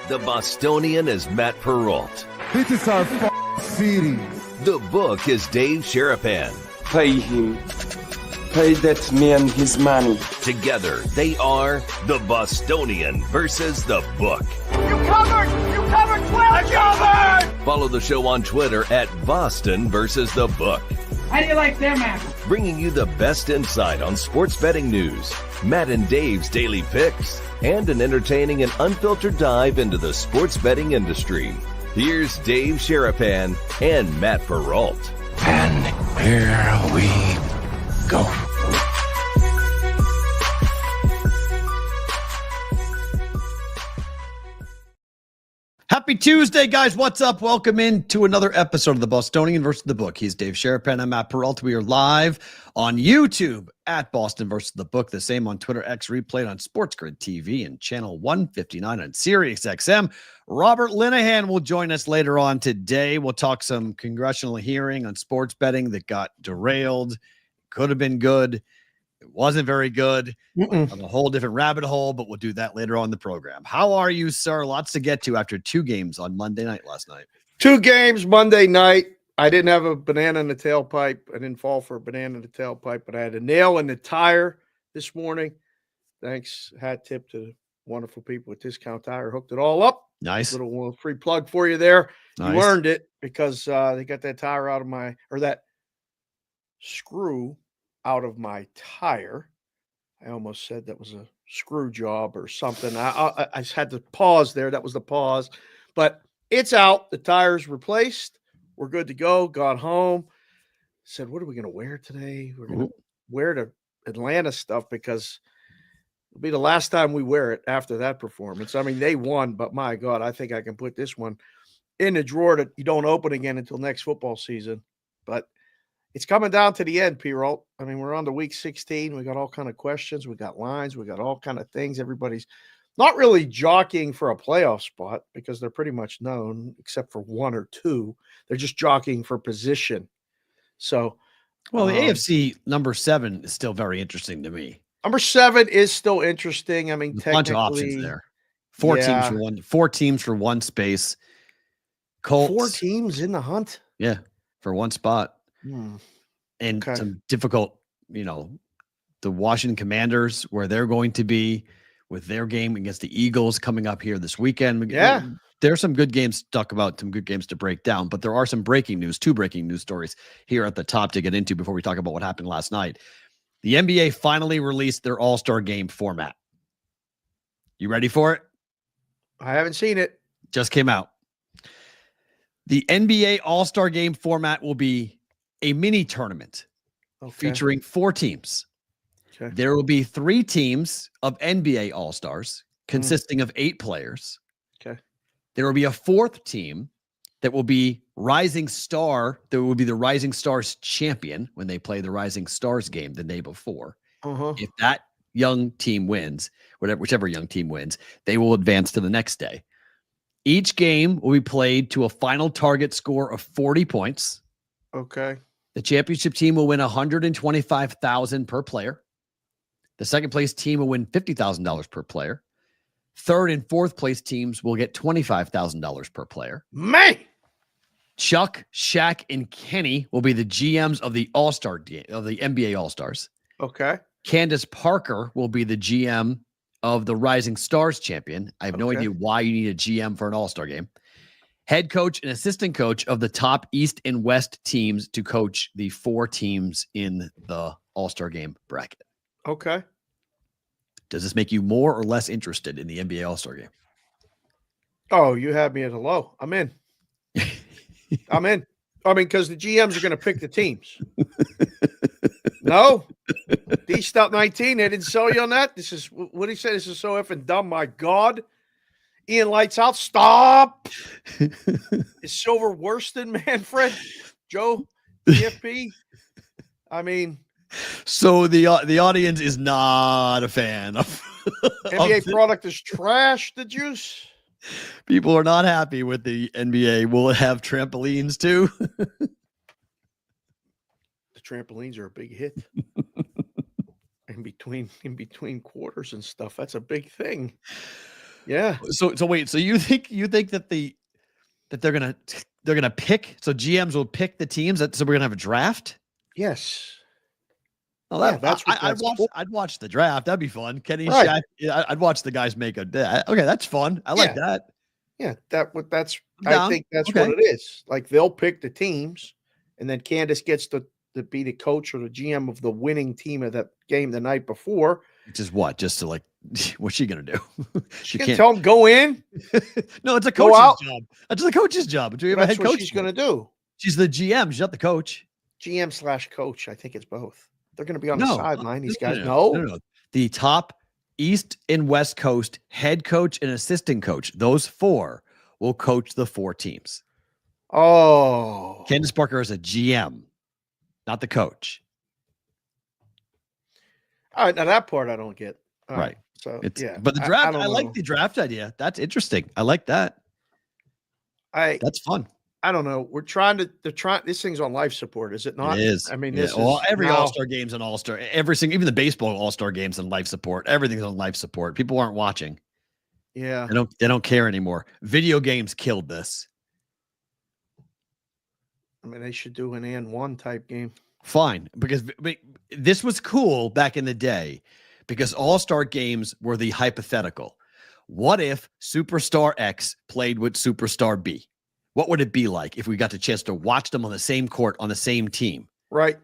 The Bostonian is Matt Perrault. This is our city. The Book is Dave Sharapan. Pay him. Pay that man his money. Together, they are the Bostonian versus the Book. You covered! You covered 12! I covered! Follow the show on Twitter at Boston versus the Book. How do you like them apples? Bringing you the best insight on sports betting news, Matt and Dave's daily picks, and an entertaining and unfiltered dive into the sports betting industry. Here's Dave Sharapan and Matt Perrault. And here we go. Happy Tuesday, guys. What's up? Welcome in to another episode of the Bostonian versus the Book. He's Dave Sharapan. I'm Matt Perrault. We are live on YouTube at Boston versus the Book. The same on Twitter X, replayed on SportsGrid TV and channel 159 on Sirius XM. Robert Linehan will join us later on today. We'll talk some congressional hearing on sports betting that got derailed. Could have been good. It wasn't very good. On a whole different rabbit hole, but we'll do that later on in the program. How are you, sir? Lots to get to after two games on Monday night last night. Two games Monday night. I didn't have a banana in the tailpipe. I didn't fall for a banana in the tailpipe, but I had a nail in the tire this morning. Thanks, hat tip to the wonderful people at Discount Tire. Hooked it all up. Nice. Little free plug for you there. Nice. You earned it because they got that tire out of that screw out of my tire. I almost said that was a screw job or something. I just had to pause there. That was the pause. But it's out. The tire's replaced. We're good to go. Got home. Said, what are we going to wear today? We're going to wear the Atlanta stuff because it'll be the last time we wear it after that performance. I mean, they won, but my God, I think I can put this one in the drawer that you don't open again until next football season. But it's coming down to the end, Perrault. I mean, we're on to week 16. We got all kind of questions. We got lines. We got all kind of things. Everybody's not really jockeying for a playoff spot because they're pretty much known, except for one or two. They're just jockeying for position. So, well, the AFC number 7 is still very interesting to me. Number 7 is still interesting. I mean, a bunch of options there. Four teams for one space. Colts. 4 teams in the hunt. Yeah, for one spot. And Okay. some difficult, the Washington Commanders, where they're going to be with their game against the Eagles coming up here this weekend. Yeah. There's some good games to talk about, some good games to break down, but there are some two breaking news stories here at the top to get into before we talk about what happened last night. The NBA finally released their All-Star Game format. You ready for it? I haven't seen it. Just came out. The NBA All-Star Game format will be a mini tournament featuring 4 teams. Okay. There will be 3 teams of NBA All-Stars consisting of 8 players. Okay. There will be a 4th team that will be Rising Star. There will be the Rising Stars champion when they play the Rising Stars game the day before. If that young team wins, whichever young team wins, they will advance to the next day. Each game will be played to a final target score of 40 points. Okay. The championship team will win $125,000 per player. The second place team will win $50,000 per player. Third and fourth place teams will get $25,000 per player. Man, Chuck, Shaq, and Kenny will be the GMs of the All-Star of the NBA All-Stars. okay. Candace Parker will be the GM of the Rising Stars champion. I have no idea why you need a GM for an All-Star game. Head coach and assistant coach of the top East and West teams to coach the 4 teams in the All-Star Game bracket. Okay. Does this make you more or less interested in the NBA All-Star Game? Oh, you had me at a low. I'm in. I'm in. I mean, because the GMs are going to pick the teams. No? D-Stop 19, they didn't sell you on that? This is, what did he say? This is so effing dumb. My God. Ian Lights Out. Stop. Is Silver worse than Manfred? Joe? DFP? I mean. So the audience is not a fan of NBA product is trash, the juice. People are not happy with the NBA. Will it have trampolines too? The trampolines are a big hit. in between quarters and stuff. That's a big thing. Yeah. So wait, so you think that they're gonna pick, so GMs will pick the teams so we're gonna have a draft? Yes. Oh, Yeah, that's what that's for. I'd watch the draft. That'd be fun. Kenny Right. Shaq. Yeah, I'd watch the guys make okay, that's fun. I like that. Yeah, that's I'm I down. think that's Okay. what it is. Like they'll pick the teams, and then Candace gets to be the coach or the GM of the winning team of that game the night before. Which is what? Just to what's she gonna do? She can tell them go in. No, it's a Go coach's out. job. That's the coach's job. Do we have a That's head what coach? she's going to do. She's the GM. She's not the coach. GM/coach. I think it's both. They're going to be on the No, sideline. These no, guys. no, No. no, no. The top East and West Coast head coach and assistant coach, those 4 will coach the 4 teams. Oh. Candace Parker is a GM, not the coach. All right. Now that part I don't get. All Right. So It's yeah. but the draft, don't I like know. the draft idea. That's interesting. I like that. That's fun. I don't know. This thing's on life support, is it not? It is. I mean, Yeah, this well, is every now- All-Star game's an All-Star. Even the baseball All-Star game's on life support. Everything's on life support. People aren't watching. Yeah. They don't care anymore. Video games killed this. I mean, they should do an and one type game. Fine, because this was cool back in the day because All-Star games were the hypothetical. What if Superstar X played with Superstar B? What would it be like if we got the chance to watch them on the same court on the same team? Right.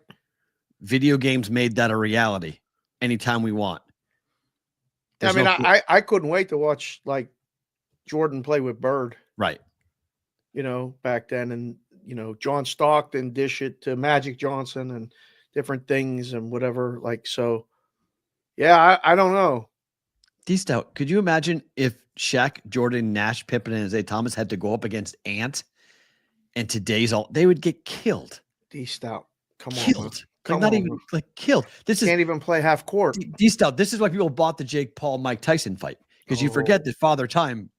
Video games made that a reality anytime we want. I mean, I couldn't wait to watch like Jordan play with Bird, right. Back then. And, John Stockton dish it to Magic Johnson and different things and whatever. Like, so, yeah, I don't know. D-Stout, could you imagine if Shaq, Jordan, Nash, Pippen, and Isaiah Thomas had to go up against Ant and they would get killed. D-Stout. Come on. Killed. Come not on, even bro. killed. This Can't even play half court. D-Stout. This is why people bought the Jake Paul, Mike Tyson fight. Because you forget that Father Time,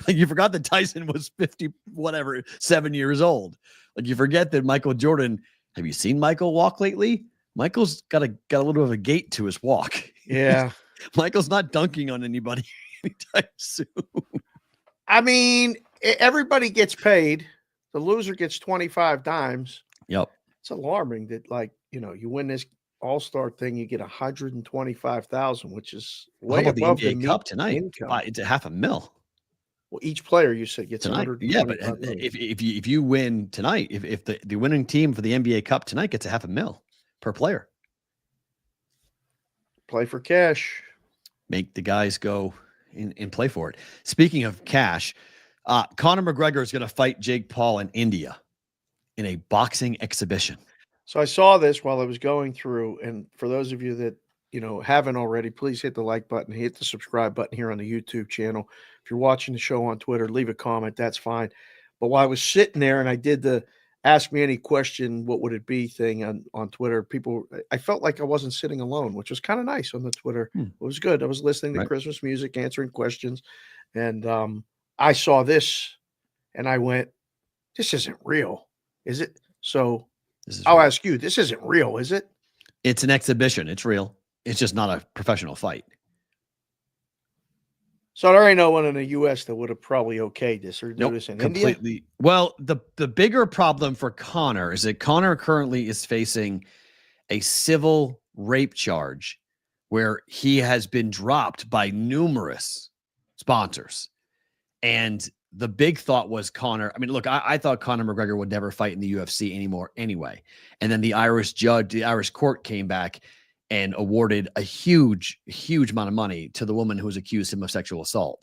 you forgot that Tyson was 7 years old. Like you forget that Michael Jordan. Have you seen Michael walk lately? Michael's got a little bit of a gait to his walk. Yeah. Michael's not dunking on anybody anytime soon. I mean, everybody gets paid. The loser gets 25 dimes. Yep. It's alarming that, you win this All-Star thing, you get 125,000, which is way How about above the NBA the Cup tonight? income. It's $500,000 Well, each player you said gets tonight. 125 Yeah, but million. if you win tonight, if the winning team for the NBA Cup tonight gets $500,000 per player, Play for cash. make the guys go and play for it. Speaking of cash, Conor McGregor is going to fight Jake Paul in India in a boxing exhibition. So I saw this while I was going through, and for those of you that haven't already, please hit the like button, hit the subscribe button here on the YouTube channel. If you're watching the show on Twitter, leave a comment. That's fine. But while I was sitting there and I did the ask me any question, what would it be thing on Twitter, I felt like I wasn't sitting alone, which was kind of nice on the Twitter. It was good. I was listening to Christmas music, answering questions, and I saw this and I went, this isn't real, is it? So I'll ask you, this isn't real, is it? It's an exhibition. It's real. It's just not a professional fight. So there ain't no one in the U.S. that would have probably okayed this or do this in India. Well, the bigger problem for Conor is that Conor currently is facing a civil rape charge where he has been dropped by numerous sponsors. And the big thought was Conor. I mean, look, I thought Conor McGregor would never fight in the UFC anymore anyway. And then the Irish court came back and awarded a huge, huge amount of money to the woman who was accused him of sexual assault.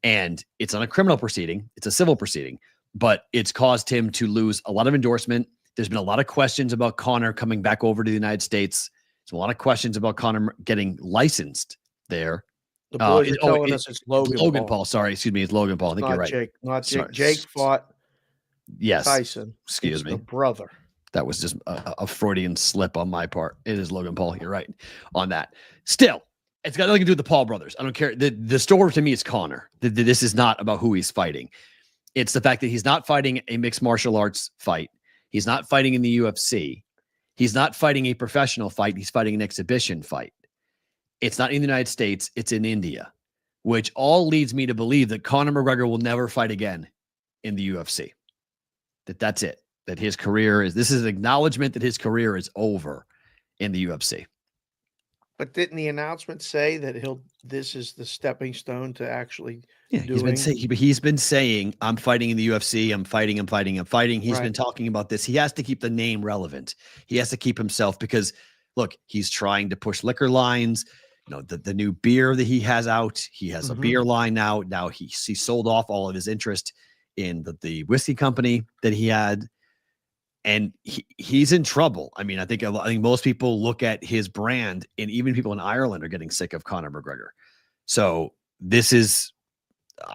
And it's on a criminal proceeding. It's a civil proceeding, but it's caused him to lose a lot of endorsement. There's been a lot of questions about Conor coming back over to the United States. There's a lot of questions about Conor getting licensed there. The boys are telling us it's Logan Paul. Sorry, excuse me. It's Logan Paul. I think you're right. Jake, not Jake. Sorry. Jake fought Excuse Tyson. It's me. the brother. That was just a Freudian slip on my part. It is Logan Paul. You're right on that. Still, it's got nothing to do with the Paul brothers. I don't care. The story to me is Conor. This is not about who he's fighting. It's the fact that he's not fighting a mixed martial arts fight. He's not fighting in the UFC. He's not fighting a professional fight. He's fighting an exhibition fight. It's not in the United States. It's in India, which all leads me to believe that Conor McGregor will never fight again in the UFC. That's it. That his career is, this is an acknowledgement that his career is over in the UFC. But didn't the announcement say that this is the stepping stone to actually He's been saying, I'm fighting in the UFC. I'm fighting. He's been talking about this. He has to keep the name relevant. He has to keep himself, because look, he's trying to push liquor lines. The new beer that he has out, he has a beer line now. Now he sold off all of his interest in the whiskey company that he had. And he's in trouble. I mean, I think most people look at his brand, and even people in Ireland are getting sick of Conor McGregor. So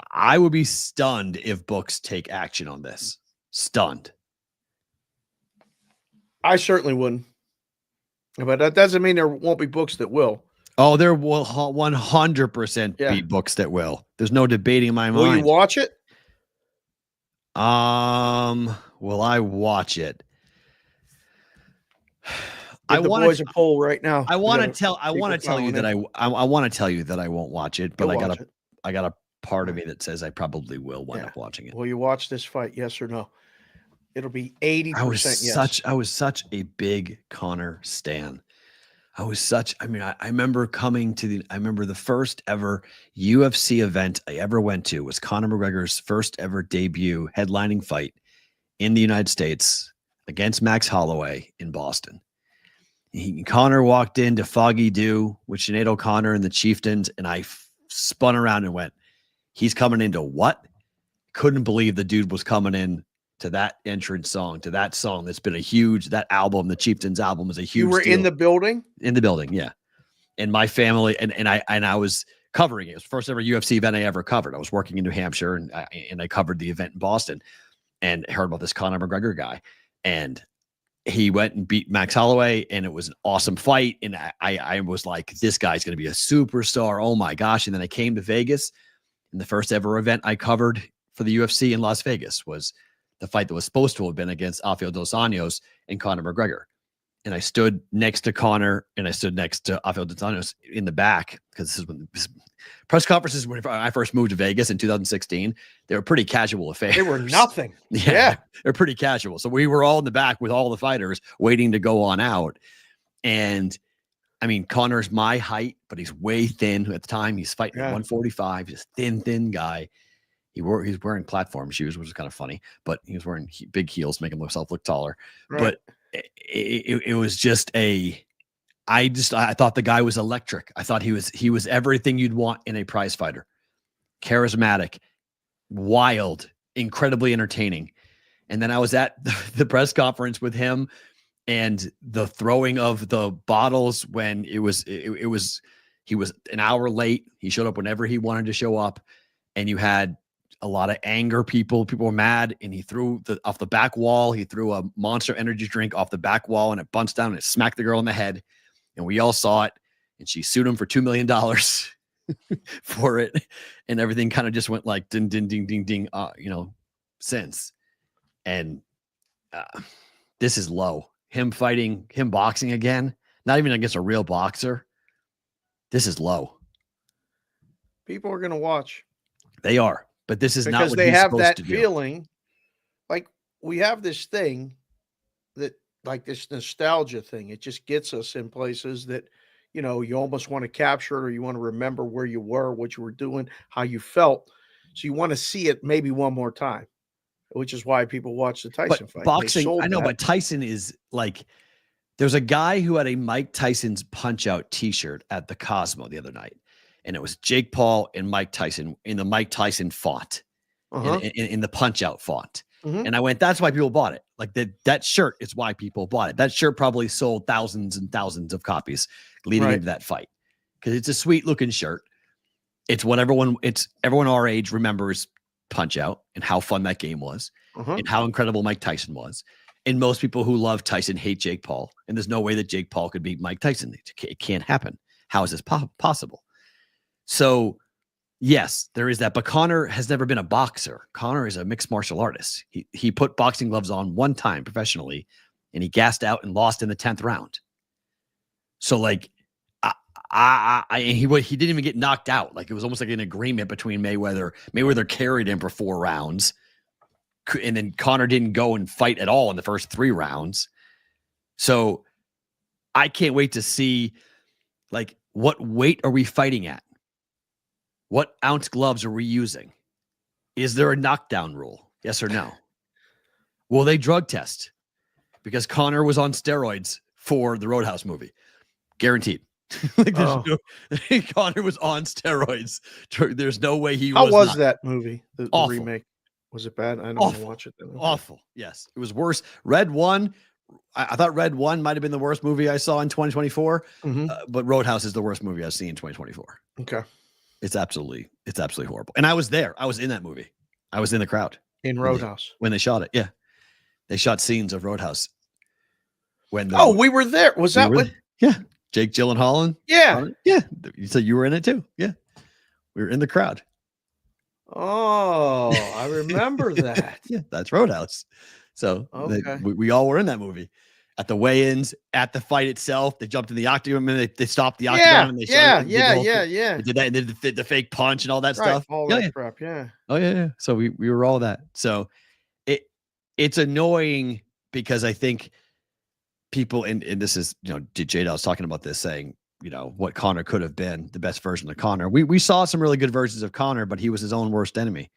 I would be stunned if books take action on this. Stunned. I certainly wouldn't. But that doesn't mean there won't be books that will. Oh, there will 100% be books that will. There's no debating in my mind. Will you watch it? Will I watch it? I want to poll right now. I want to tell you that I want to tell you that I won't watch it, but I got a part of me that says I probably will wind up watching it. Will you watch this fight? Yes or no? It'll be 80% yes. I was such a big Conor stan. I remember I remember the first ever UFC event I ever went to was Conor McGregor's first ever debut headlining fight in the United States against Max Holloway in Boston. Conor walked into Foggy Dew with Sinead O'Connor and the Chieftains, and I spun around and went, he's coming into what? Couldn't believe the dude was coming in to that entrance song, to that song that's been that album, the Chieftains album, was a huge You were deal. in the building? In the building, yeah. And my family, and I was covering it. It was the first ever UFC event I ever covered. I was working in New Hampshire, and I covered the event in Boston, and heard about this Conor McGregor guy. And he went and beat Max Holloway, and it was an awesome fight. And I was like, this guy's going to be a superstar. Oh my gosh. And then I came to Vegas, and the first ever event I covered for the UFC in Las Vegas was the fight that was supposed to have been against Rafael dos Anjos and Conor McGregor. And I stood next to Conor, and I stood next to Rafael dos Anjos in the back, because this is when press conferences, when I first moved to Vegas in 2016, they were pretty casual affairs. They were nothing. Yeah. They're pretty casual. So we were all in the back with all the fighters waiting to go on out. And I mean, Conor's my height, but he's way thin at the time. He's fighting at 145. He's a thin guy. He's wearing platform shoes, which is kind of funny, but he was wearing big heels, making himself look taller. Right. But it was just I thought the guy was electric. I thought he was everything you'd want in a prize fighter. Charismatic, wild, incredibly entertaining. And then I was at the press conference with him, and the throwing of the bottles when he was an hour late. He showed up whenever he wanted to show up, and you had a lot of anger. People were mad, and he threw off the back wall. He threw a Monster energy drink off the back wall, and it bounced down and it smacked the girl in the head. And we all saw it, and she sued him for $2 million for it. And everything kind of just went like ding, ding, ding, ding, ding, since. And this is low. Him boxing again, not even against a real boxer. This is low. People are going to watch. They are. But this is not what they he's have supposed that to feeling. Like, we have this thing that, like, this nostalgia thing. It just gets us in places that, you almost want to capture it, or you want to remember where you were, what you were doing, how you felt. So you want to see it maybe one more time, which is why people watch the Tyson fight. Boxing, I know, but Tyson is like, there's a guy who had a Mike Tyson's Punch-Out t-shirt at the Cosmo the other night. And it was Jake Paul and Mike Tyson in the Mike Tyson font, in the Punch-Out font. Mm-hmm. And I went, that's why people bought it. Like that shirt is why people bought it. That shirt probably sold thousands and thousands of copies leading into that fight, because it's a sweet looking shirt. It's what everyone our age remembers Punch-Out and how fun that game was, and how incredible Mike Tyson was. And most people who love Tyson hate Jake Paul. And there's no way that Jake Paul could beat Mike Tyson. It can't happen. How is this possible? So, yes, there is that. But Conor has never been a boxer. Conor is a mixed martial artist. He put boxing gloves on one time professionally, and he gassed out and lost in the 10th round. So, like, he didn't even get knocked out. Like it was almost like an agreement between Mayweather. Mayweather carried him for 4 rounds, and then Conor didn't go and fight at all in the first 3 rounds. So I can't wait to see, like, what weight are we fighting at? What ounce gloves are we using? Is there a knockdown rule? Yes or no? Will they drug test? Because Conor was on steroids for the Roadhouse movie. Guaranteed. Like Conor was on steroids. There's no way he was. How was not. that movie? The remake. Was it bad? I don't want to watch it. Awful. Yes. It was worse. Red 1. I thought Red 1 might have been the worst movie I saw in 2024. But Roadhouse is the worst movie I've seen in 2024. Okay. It's absolutely horrible. And I was there. I was in that movie. I was in the crowd. In Roadhouse. When they shot it. Yeah. They shot scenes of Roadhouse. We were there. Was that what? Yeah. Jake Gyllenhaal. Yeah. Yeah. You said you were in it too. Yeah. We were in the crowd. Oh, I remember that. Yeah. That's Roadhouse. So we all were in that movie. At the weigh-ins, at the fight itself, they jumped in the octagon and they stopped the octagon. And they They did that and did the fake punch and all that stuff. All that crap. Yeah. Oh yeah. So we were all that. So it's annoying because I think people, and this is, Jada was talking about this, saying, what Conor could have been, the best version of Conor. We saw some really good versions of Conor, but he was his own worst enemy.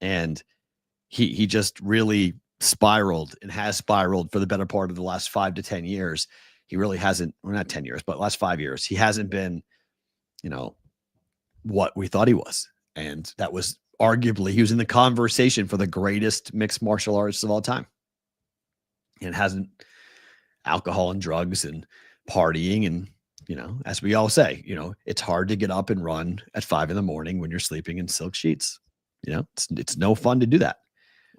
And he just really spiraled and has spiraled for the better part of the last 5 to 10 years. He really hasn't, well, not 10 years, but last 5 years, he hasn't been, what we thought he was. And that was arguably, he was in the conversation for the greatest mixed martial artists of all time. And hasn't, alcohol and drugs and partying. And, as we all say, it's hard to get up and run at 5 a.m. when you're sleeping in silk sheets. It's no fun to do that.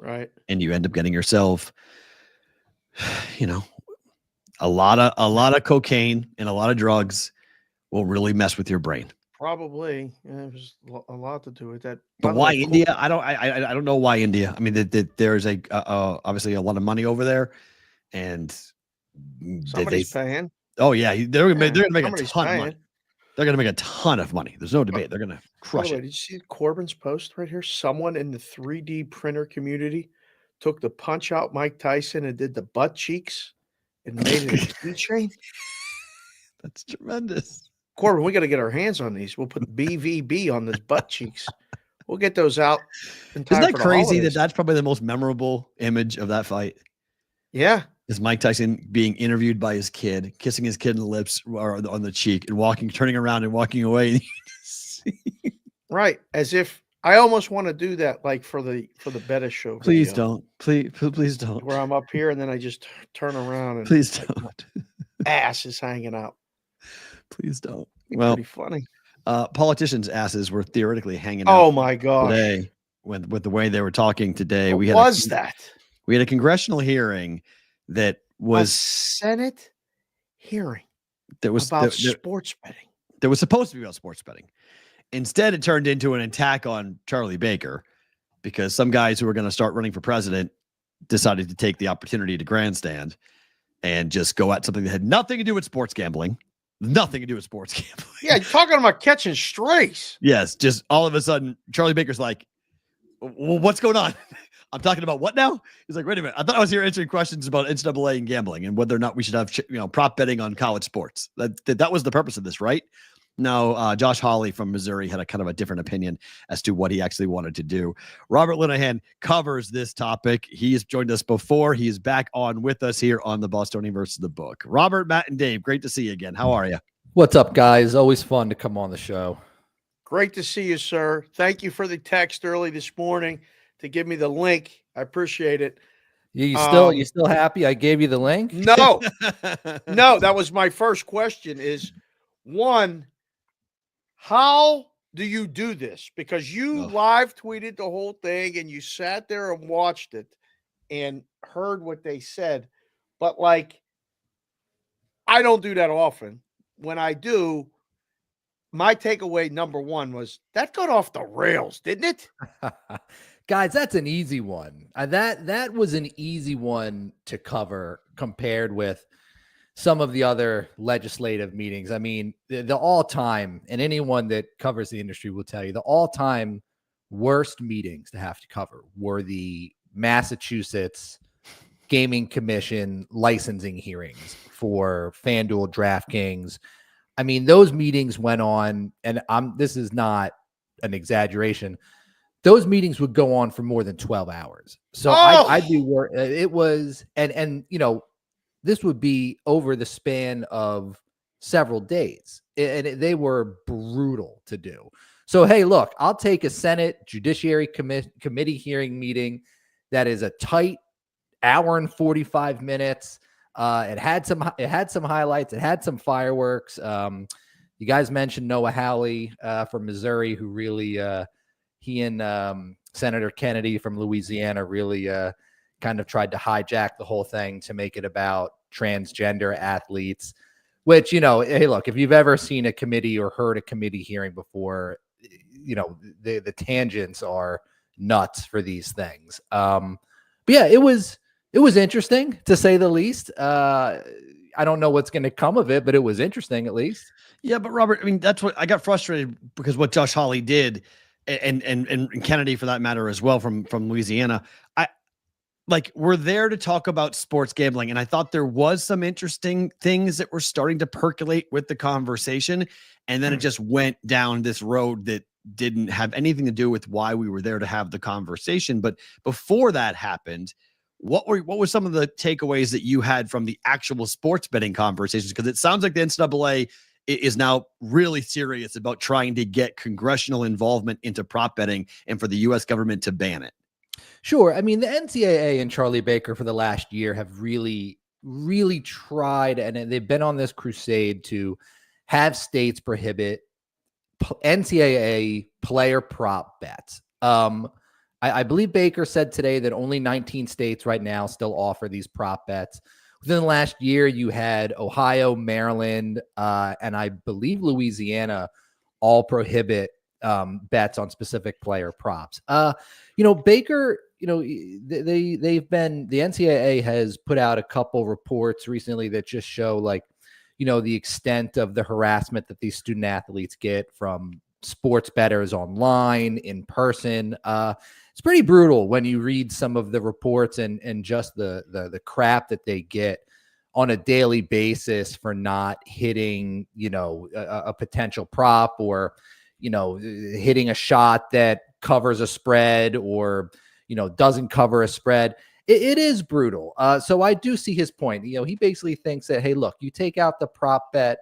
Right. And you end up getting yourself, a lot of cocaine and a lot of drugs will really mess with your brain. Probably. Yeah, there's a lot to do with that. But why India? I don't know why India. I mean, there's obviously a lot of money over there, and somebody's paying. Oh yeah, they're gonna make a ton of money. They're going to make a ton of money. There's no debate. They're going to crush it. Did you see Corbin's post right here? Someone in the 3D printer community took the punch out Mike Tyson and did the butt cheeks and made it a keychain. That's tremendous. Corbin, we got to get our hands on these. We'll put BVB on those butt cheeks. We'll get those out. Isn't that crazy that that's probably the most memorable image of that fight? Yeah. Is Mike Tyson being interviewed by his kid, kissing his kid on the lips or on the cheek, and turning around and walking away. Right, as if I almost want to do that, like for the Bettis show. Please don't, please don't. Where I'm up here and then I just turn around and please don't. Ass is hanging out. Please don't. Well, pretty funny. Politicians' asses were theoretically hanging out. Oh my gosh! Today, with the way they were talking today, We had a congressional hearing that was a Senate hearing that was about sports betting. That was supposed to be about sports betting. Instead, it turned into an attack on Charlie Baker because some guys who were going to start running for president decided to take the opportunity to grandstand and just go at something that had nothing to do with sports gambling. Nothing to do with sports gambling. Yeah, you're talking about catching strays. Yes, just all of a sudden, Charlie Baker's like, well, what's going on? I'm talking about what now? He's like, wait a minute. I thought I was here answering questions about NCAA and gambling and whether or not we should have, prop betting on college sports. That was the purpose of this, right? No, Josh Hawley from Missouri had a kind of a different opinion as to what he actually wanted to do. Robert Linehan covers this topic. He has joined us before. He is back on with us here on the Bostonian versus the Book. Robert, Matt, and Dave, great to see you again. How are you? What's up, guys? Always fun to come on the show. Great to see you, sir. Thank you for the text early this morning to give me the link. I appreciate it. You still happy I gave you the link? No. No, that was my first question is, one, how do you do this? Because you live tweeted the whole thing and you sat there and watched it and heard what they said. But I don't do that often. When I do, my takeaway number one was that got off the rails, didn't it? Guys, that's an easy one. That was an easy one to cover compared with some of the other legislative meetings. I mean, the all-time, and anyone that covers the industry will tell you, the all-time worst meetings to have to cover were the Massachusetts Gaming Commission licensing hearings for FanDuel, DraftKings. I mean, those meetings went on, and this is not an exaggeration. Those meetings would go on for more than 12 hours. So I'd be worried. It was, and this would be over the span of several days, and they were brutal to do. So, hey, look, I'll take a Senate Judiciary Committee hearing meeting that is a tight hour and 45 minutes. It had some highlights. It had some fireworks. You guys mentioned Noah Hawley from Missouri, who really he and Senator Kennedy from Louisiana really kind of tried to hijack the whole thing to make it about transgender athletes, which, hey, look, if you've ever seen a committee or heard a committee hearing before, the tangents are nuts for these things. But yeah, it was interesting, to say the least. I don't know what's going to come of it, but it was interesting at least. Yeah, but Robert, I mean, that's what I got frustrated because what Josh Hawley did, and Kennedy for that matter as well from Louisiana. We're there to talk about sports gambling, and I thought there was some interesting things that were starting to percolate with the conversation, and then it just went down this road that didn't have anything to do with why we were there to have the conversation. But before that happened, what were some of the takeaways that you had from the actual sports betting conversations? Because it sounds like the NCAA is now really serious about trying to get congressional involvement into prop betting and for the U.S. government to ban it. Sure. I mean, the NCAA and Charlie Baker for the last year have really, really tried, and they've been on this crusade to have states prohibit NCAA player prop bets. I believe Baker said today that only 19 states right now still offer these prop bets. Within the last year, you had Ohio, Maryland, and I believe Louisiana all prohibit bets on specific player props. Baker, the NCAA has put out a couple reports recently that just show the extent of the harassment that these student athletes get from sports bettors online, in person. It's pretty brutal when you read some of the reports and just the crap that they get on a daily basis for not hitting, a potential prop, or, hitting a shot that covers a spread or, doesn't cover a spread. It is brutal. So I do see his point. He basically thinks that, hey, look, you take out the prop bet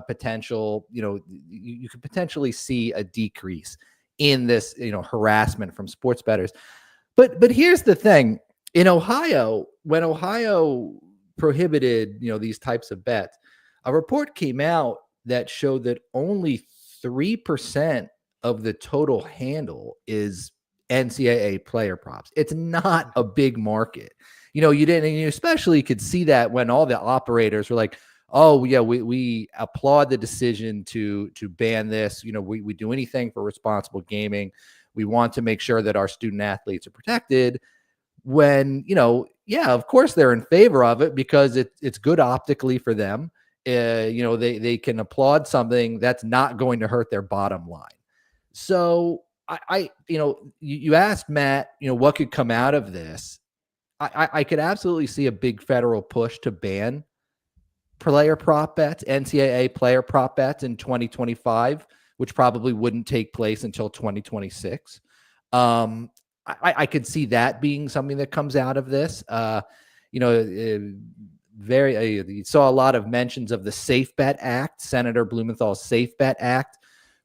potential, you could potentially see a decrease in this, harassment from sports bettors. But here's the thing. In Ohio, when Ohio prohibited, these types of bets, a report came out that showed that only 3% of the total handle is NCAA player props. It's not a big market. You especially could see that when all the operators were like, oh yeah, we applaud the decision to ban this. We do anything for responsible gaming. We want to make sure that our student athletes are protected. When, of course they're in favor of it because it's good optically for them. They can applaud something that's not going to hurt their bottom line. So you asked Matt, what could come out of this? I could absolutely see a big federal push to ban player prop bets, NCAA player prop bets in 2025, which probably wouldn't take place until 2026. I could see that being something that comes out of this. You saw a lot of mentions of the Safe Bet Act, Senator Blumenthal's Safe Bet Act,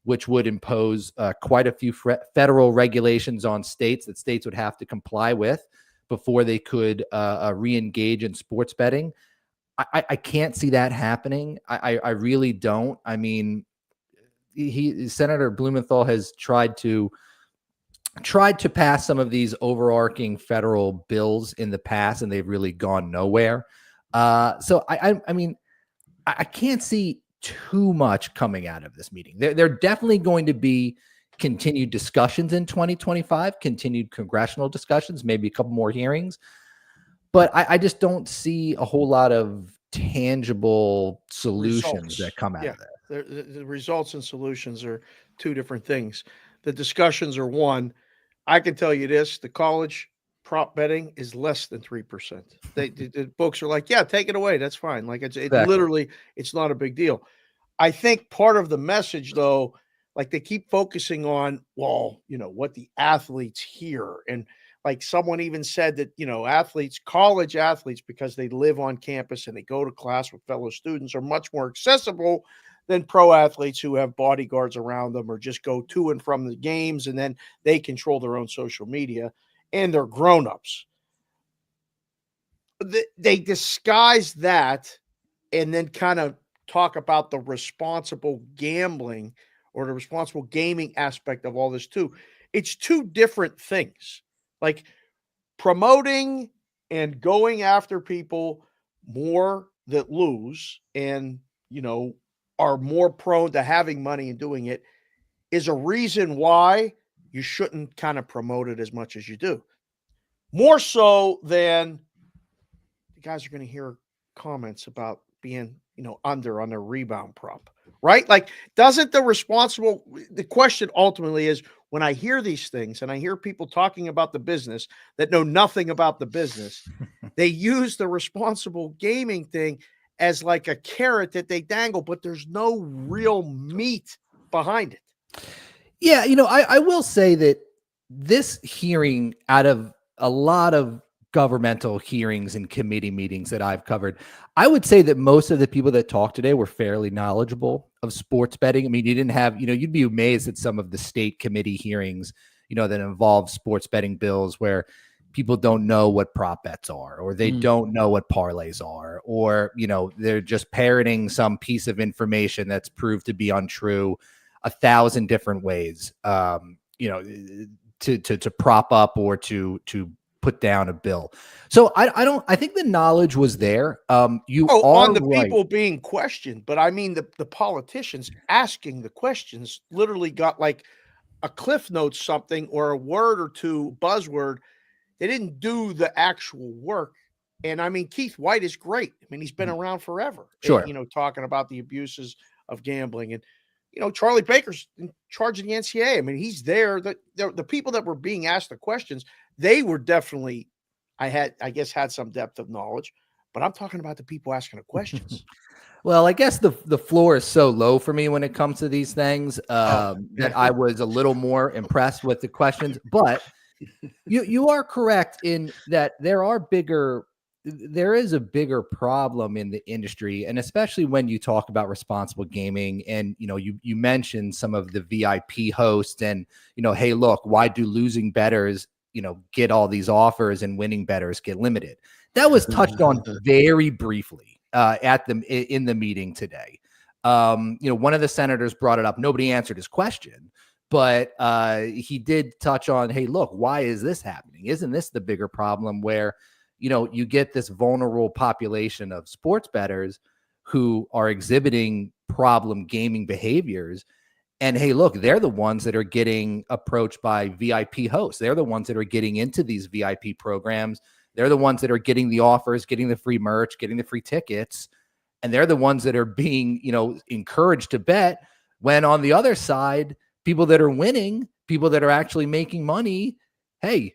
which would impose quite a few federal regulations on states that states would have to comply with before they could re-engage in sports betting. I can't see that happening. I really don't. I mean, Senator Blumenthal has tried to pass some of these overarching federal bills in the past, and they've really gone nowhere. So I mean, I can't see too much coming out of this meeting. There are definitely going to be continued discussions in 2025, continued congressional discussions, maybe a couple more hearings. but I just don't see a whole lot of tangible solutions Results. that come out Yeah. of that. The results and solutions are two different things. The discussions are one. I can tell you this: the college prop betting is less than 3%. The books are like, yeah, take it away. That's fine. Like it Exactly. literally, it's not a big deal. I think part of the message, though, like they keep focusing on, well, what the athletes hear. And like someone even said that, athletes, college athletes, because they live on campus and they go to class with fellow students, are much more accessible than pro athletes who have bodyguards around them or just go to and from the games and then they control their own social media and they're grown-ups. They disguise that and then kind of talk about the responsible gambling or the responsible gaming aspect of all this too. It's two different things. Like promoting and going after people more that lose and, are more prone to having money and doing it is a reason why you shouldn't kind of promote it as much as you do. More so than the guys are going to hear comments about being, under on their rebound prop, right? Like, doesn't the question ultimately is when I hear these things and I hear people talking about the business that know nothing about the business, they use the responsible gaming thing as like a carrot that they dangle, but there's no real meat behind it. Yeah, I will say that this hearing, out of a lot of governmental hearings and committee meetings that I've covered, I would say that most of the people that talked today were fairly knowledgeable of sports betting. I mean, you didn't have, you'd be amazed at some of the state committee hearings, that involve sports betting bills where people don't know what prop bets are, or they don't know what parlays are, or, they're just parroting some piece of information that's proved to be untrue 1,000 different ways, to prop up or to put down a bill. So I think the knowledge was there. On the right. People being questioned, but I mean the politicians asking the questions literally got like a cliff notes something or a word or two buzzword. They didn't do the actual work. And I mean, Keith White is great. I mean, he's been around forever. Sure. And, talking about the abuses of gambling and, Charlie Baker's in charge of the NCAA. I mean, he's there. The people that were being asked the questions, they were definitely, had some depth of knowledge, but I'm talking about the people asking the questions. Well, I guess the floor is so low for me when it comes to these things that I was a little more impressed with the questions, but you are correct in that there is a bigger problem in the industry, and especially when you talk about responsible gaming and, you mentioned some of the VIP hosts and, hey, look, why do losing bettors, get all these offers and winning bettors get limited? That was touched on very briefly in the meeting today. One of the senators brought it up. Nobody answered his question, but he did touch on, hey, look, why is this happening? Isn't this the bigger problem where, you get this vulnerable population of sports bettors who are exhibiting problem gaming behaviors? And hey, look, they're the ones that are getting approached by VIP hosts. They're the ones that are getting into these VIP programs. They're the ones that are getting the offers, getting the free merch, getting the free tickets. And they're the ones that are being, encouraged to bet, when on the other side, people that are winning, people that are actually making money, hey,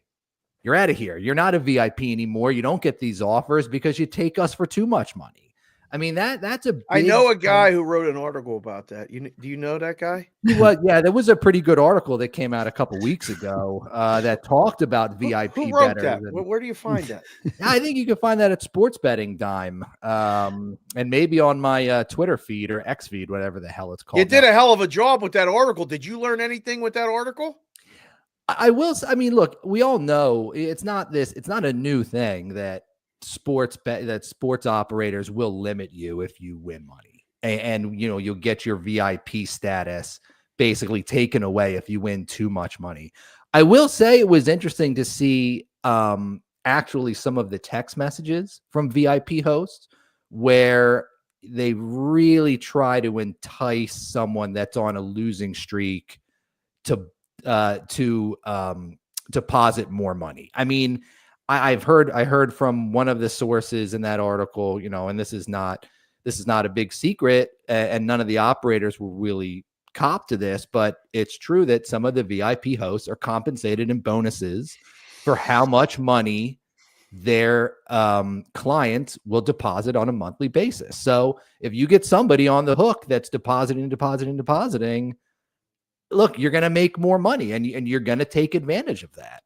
you're out of here. You're not a VIP anymore. You don't get these offers because you take us for too much money. I mean, that's a big, I know a guy who wrote an article about that. Do you know that guy? Well, yeah, there was a pretty good article that came out a couple weeks ago that talked about VIP. Who wrote that? Where do you find that? I think you can find that at Sports Betting Dime, and maybe on my Twitter feed or X feed, whatever the hell it's called. You did a hell of a job with that article. Did you learn anything with that article? I mean, look, we all know it's not a new thing that sports operators will limit you if you win money, and you'll get your VIP status basically taken away if you win too much money. I will say it was interesting to see actually some of the text messages from VIP hosts where they really try to entice someone that's on a losing streak to deposit more money. I mean, I heard from one of the sources in that article, and this is not a big secret, and none of the operators will really cop to this, but it's true that some of the VIP hosts are compensated in bonuses for how much money their clients will deposit on a monthly basis. So if you get somebody on the hook that's depositing, look, you're going to make more money, and you're going to take advantage of that.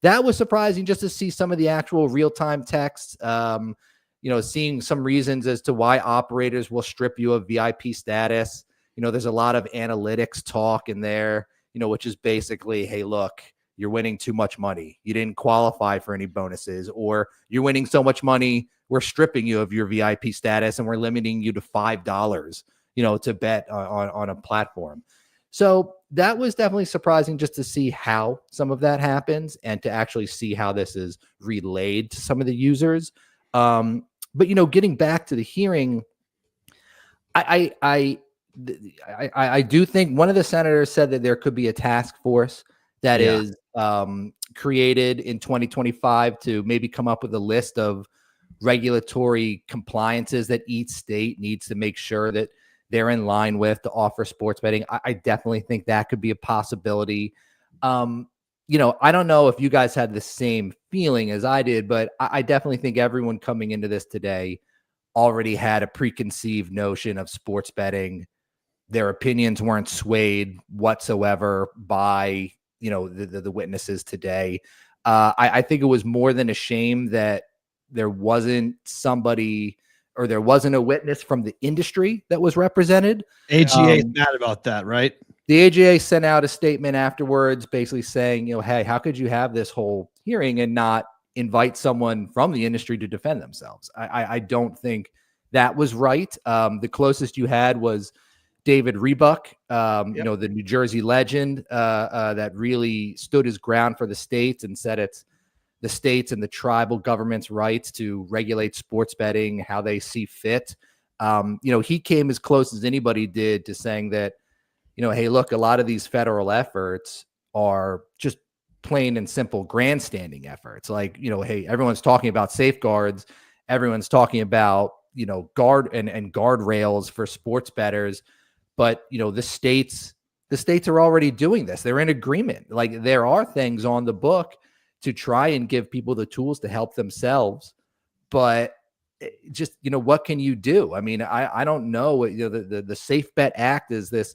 That was surprising just to see some of the actual real-time text, seeing some reasons as to why operators will strip you of VIP status. There's a lot of analytics talk in there, which is basically, hey, look, you're winning too much money. You didn't qualify for any bonuses, or you're winning so much money, we're stripping you of your VIP status and we're limiting you to $5, to bet on a platform. So that was definitely surprising just to see how some of that happens and to actually see how this is relayed to some of the users. But getting back to the hearing, I do think one of the senators said that there could be a task force that is created in 2025 to maybe come up with a list of regulatory compliances that each state needs to make sure that they're in line with to offer sports betting. I definitely think that could be a possibility. I don't know if you guys had the same feeling as I did, but I definitely think everyone coming into this today already had a preconceived notion of sports betting. Their opinions weren't swayed whatsoever by, the witnesses today. I think it was more than a shame that there wasn't somebody, or there wasn't a witness from the industry that was represented. AGA is mad about that, right? The AGA sent out a statement afterwards basically saying, hey, how could you have this whole hearing and not invite someone from the industry to defend themselves? I don't think that was right. The closest you had was David Rebuck, the New Jersey legend that really stood his ground for the states and said it's the states and the tribal government's rights to regulate sports betting how they see fit. He came as close as anybody did to saying that, hey, look, a lot of these federal efforts are just plain and simple grandstanding efforts. Like, hey, everyone's talking about safeguards. Everyone's talking about, guard and guardrails for sports bettors. But, the states are already doing this. They're in agreement. Like, there are things on the book to try and give people the tools to help themselves. But just, what can you do? I mean, I don't know. The Safe Bet Act is this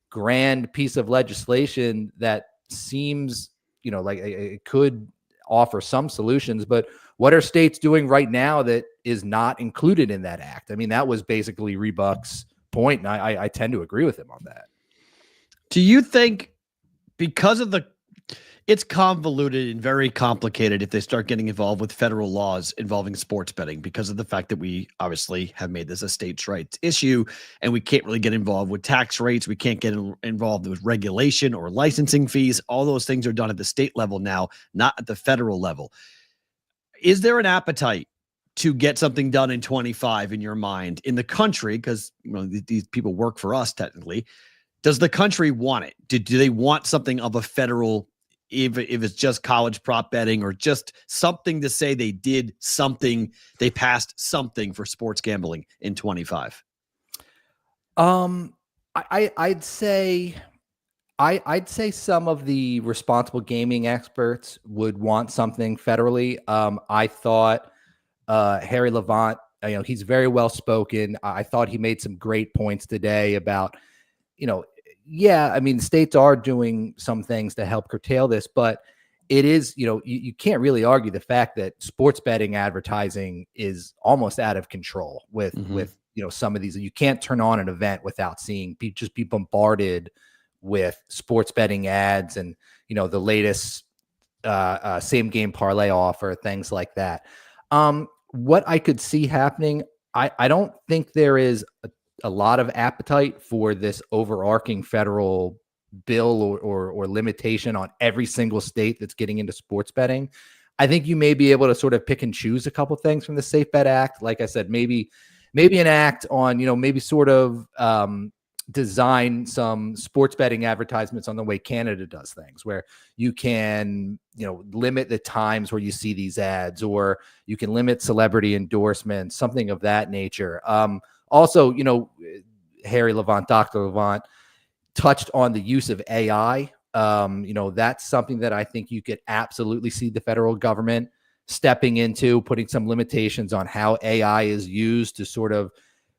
grand piece of legislation that seems, like it could offer some solutions. But what are states doing right now that is not included in that act? I mean, that was basically Rebuck's point, and I tend to agree with him on that. Do you think because of it's convoluted and very complicated if they start getting involved with federal laws involving sports betting, because of the fact that we obviously have made this a states' rights issue, and we can't really get involved with tax rates. We can't get involved with regulation or licensing fees. All those things are done at the state level now, not at the federal level. Is there an appetite to get something done in 25 in your mind in the country? Because these people work for us technically. Does the country want it? Do they want something of a federal, if it's just college prop betting or just something to say they did something, they passed something for sports gambling in 25? I'd say some of the responsible gaming experts would want something federally. I thought Harry Levant, he's very well spoken. I thought he made some great points today about, states are doing some things to help curtail this, but it is, you can't really argue the fact that sports betting advertising is almost out of control with some of these. You can't turn on an event without seeing just be bombarded with sports betting ads and, the latest same game parlay offer, things like that. What I could see happening, I don't think there is a lot of appetite for this overarching federal bill or limitation on every single state that's getting into sports betting. I think you may be able to sort of pick and choose a couple things from the Safe Bet Act. Like I said, maybe an act on, maybe sort of design some sports betting advertisements on the way Canada does things, where you can, limit the times where you see these ads, or you can limit celebrity endorsements, something of that nature. Also, Harry Levant, Dr. Levant, touched on the use of AI. That's something that I think you could absolutely see the federal government stepping into, putting some limitations on how AI is used to sort of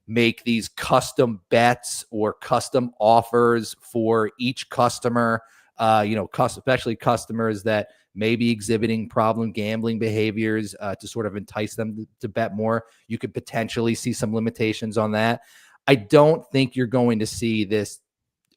make these custom bets or custom offers for each customer, especially customers that may be exhibiting problem gambling behaviors, to sort of entice them to bet more. You could potentially see some limitations on that. I don't think you're going to see this,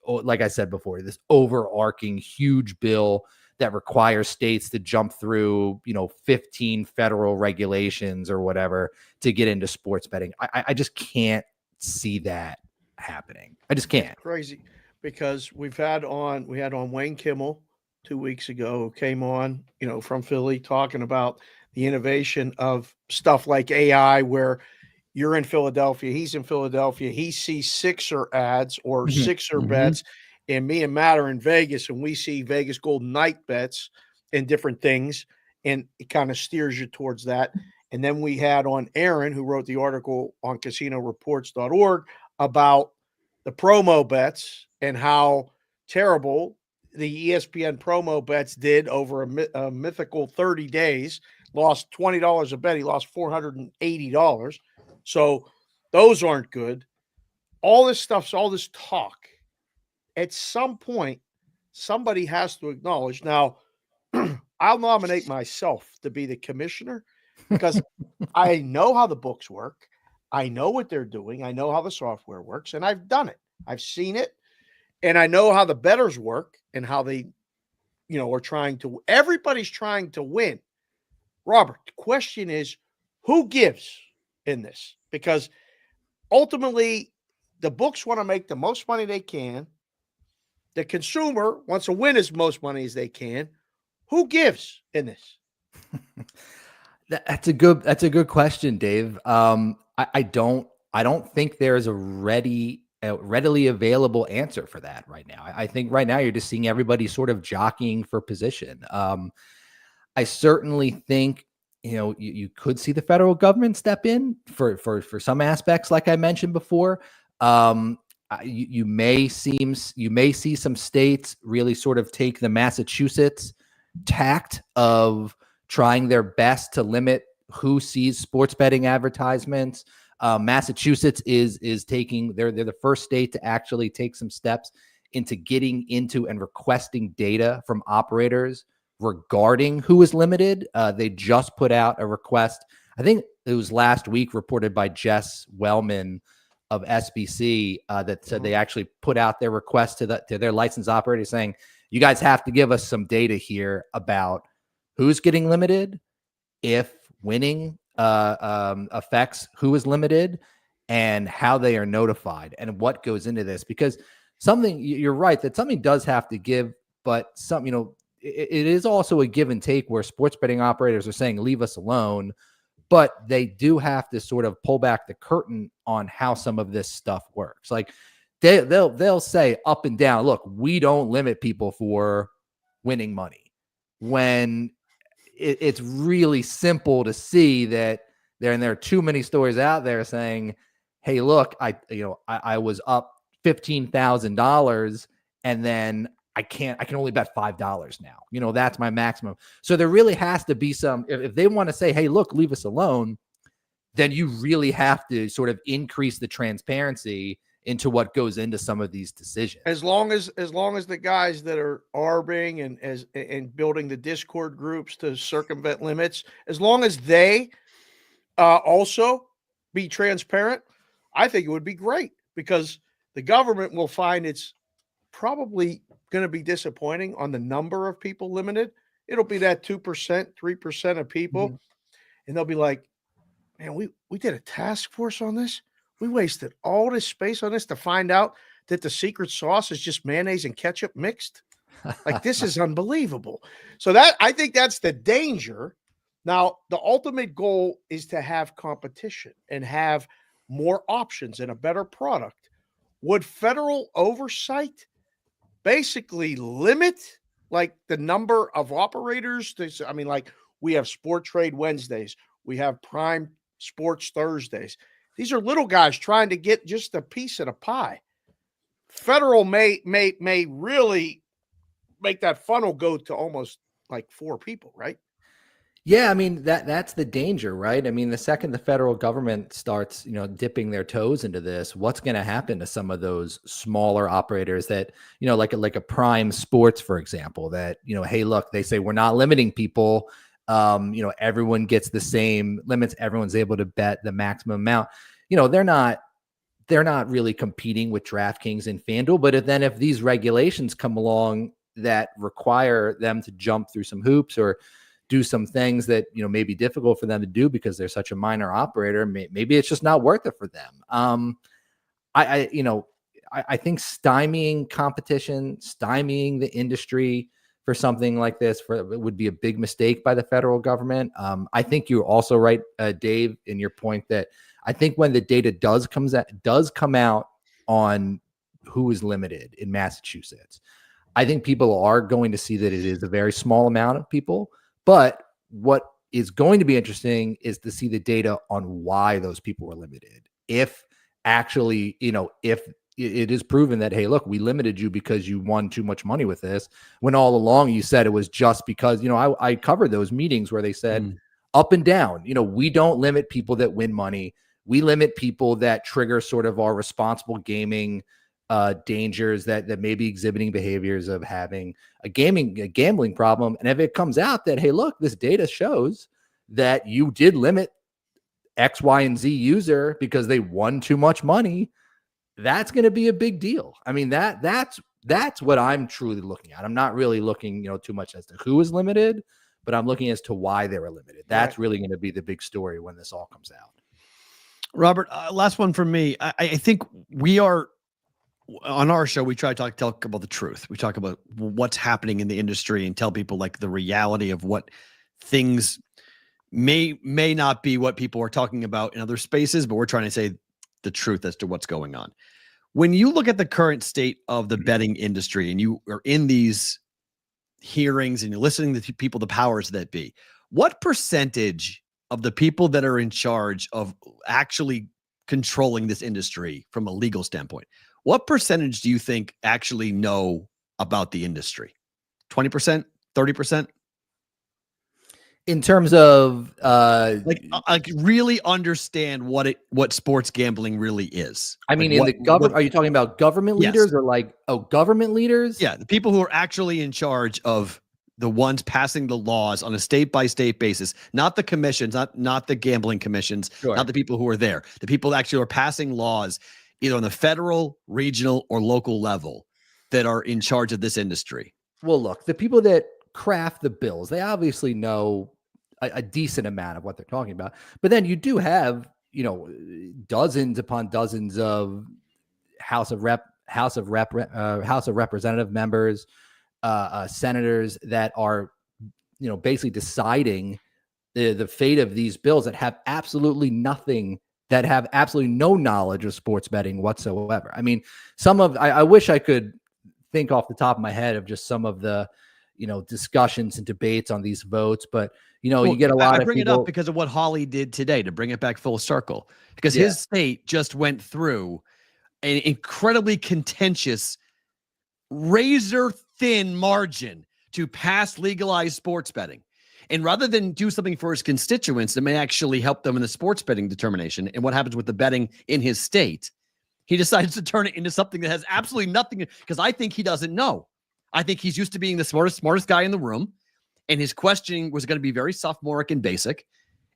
like I said before, this overarching huge bill that requires states to jump through, 15 federal regulations or whatever to get into sports betting. I just can't see that happening. I just can't. Crazy, because we had on Wayne Kimmel 2 weeks ago, who came on, from Philly, talking about the innovation of stuff like AI, where you're in Philadelphia, he's in Philadelphia, he sees Sixer ads or Sixer bets, and me and Matt are in Vegas, and we see Vegas Golden Knight bets and different things, and it kind of steers you towards that. And then we had on Aaron, who wrote the article on casinoreports.org about the promo bets and how terrible the ESPN promo bets did over a mythical 30 days, lost $20 a bet. He lost $480. So those aren't good. All this stuff's all this talk. At some point, somebody has to acknowledge. Now, I'll nominate myself to be the commissioner, because I know how the books work. I know what they're doing. I know how the software works, and I've done it. I've seen it, and I know how the bettors work and how they, are everybody's trying to win. Robert, the question is, who gives in this? Because ultimately, the books want to make the most money they can. The consumer wants to win as most money as they can. Who gives in this? That's a good question, Dave. I don't think there's a readily available answer for that right now. I think right now you're just seeing everybody sort of jockeying for position. I certainly think, you could see the federal government step in for some aspects, like I mentioned before. You may see some states really sort of take the Massachusetts tact of trying their best to limit who sees sports betting advertisements. Massachusetts is taking, they're the first state to actually take some steps into getting into and requesting data from operators regarding who is limited. They just put out a request, I think it was last week, reported by Jess Wellman of SBC, that said they actually put out their request to their licensed operators saying, you guys have to give us some data here about who's getting limited, if winning affects who is limited, and how they are notified and what goes into this. Because you're right that something does have to give, but it is also a give and take where sports betting operators are saying, leave us alone, but they do have to sort of pull back the curtain on how some of this stuff works. Like they'll say up and down, look, we don't limit people for winning money, when it's really simple to see that there are too many stories out there saying, hey, look, I was up $15,000 and then I can only bet $5 now. That's my maximum. So there really has to be some, if they want to say, hey, look, leave us alone, then you really have to sort of increase the transparency into what goes into some of these decisions. As long as the guys that are arbing and building the Discord groups to circumvent limits, as long as they also be transparent, I think it would be great, because the government will find it's probably going to be disappointing on the number of people limited. It'll be that 2%, 3% of people. And they'll be like, man, we did a task force on this. We wasted all this space on this to find out that the secret sauce is just mayonnaise and ketchup mixed. Like, this is unbelievable. So I think that's the danger. Now, the ultimate goal is to have competition and have more options and a better product. would federal oversight basically limit like the number of operators? I mean, like we have Sport Trade Wednesdays, we have Prime Sports Thursdays. These are little guys trying to get just a piece of the pie. Federal may really make that funnel go to almost like 4 people, right? Yeah, I mean that's the danger, right? I mean, the second the federal government starts, dipping their toes into this, what's going to happen to some of those smaller operators that, like a Prime Sports, for example, that, hey, look, they say we're not limiting people. Everyone gets the same limits. Everyone's able to bet the maximum amount. They're not really competing with DraftKings and FanDuel. But if these regulations come along that require them to jump through some hoops or do some things that, may be difficult for them to do because they're such a minor operator, maybe it's just not worth it for them. I think stymieing competition, stymieing the industry for something like this would be a big mistake by the federal government. I think you're also right, Dave, in your point that I think when the data does come out on who is limited in Massachusetts, I think people are going to see that it is a very small amount of people. But what is going to be interesting is to see the data on why those people were limited. If actually, if it is proven that, hey, look, we limited you because you won too much money with this, when all along you said it was just because, I covered those meetings where they said up and down, we don't limit people that win money. We limit people that trigger sort of our responsible gaming dangers that may be exhibiting behaviors of having a gambling problem. And if it comes out that, hey, look, this data shows that you did limit X, Y, and Z user because they won too much money, that's going to be a big deal. I mean, that's what I'm truly looking at. I'm not really looking, too much as to who is limited, but I'm looking as to why they were limited. That's really going to be the big story when this all comes out. Robert, last one from me. I think we are, on our show, we try to talk about the truth. We talk about what's happening in the industry and tell people like the reality of what things may not be what people are talking about in other spaces, but we're trying to say the truth as to what's going on. When you look at the current state of the betting industry and you are in these hearings and you're listening to people, the powers that be, what percentage of the people that are in charge of actually controlling this industry from a legal standpoint, what percentage do you think actually know about the industry? 20%, 30%? In terms of like really understand what sports gambling really is. I mean, in the government, are you talking about government leaders or government leaders? Yeah, the people who are actually in charge of the ones passing the laws on a state-by-state basis, not the commissions, not the gambling commissions, not the people who are there. The people that actually are passing laws either on the federal, regional, or local level that are in charge of this industry. Well, look, the people that craft the bills, they obviously know a decent amount of what they're talking about. But then you do have, dozens upon dozens of House of Representative members, senators that are, basically deciding the fate of these bills that have absolutely no knowledge of sports betting whatsoever. I mean, I wish I could think off the top of my head of just some of the, discussions and debates on these votes, but you get a lot of people. I bring it up because of what Hawley did today to bring it back full circle, because his state just went through an incredibly contentious, razor thin margin to pass legalized sports betting. And rather than do something for his constituents that may actually help them in the sports betting determination and what happens with the betting in his state, he decides to turn it into something that has absolutely nothing, because I think he doesn't know. I think he's used to being the smartest guy in the room, and his questioning was going to be very sophomoric and basic.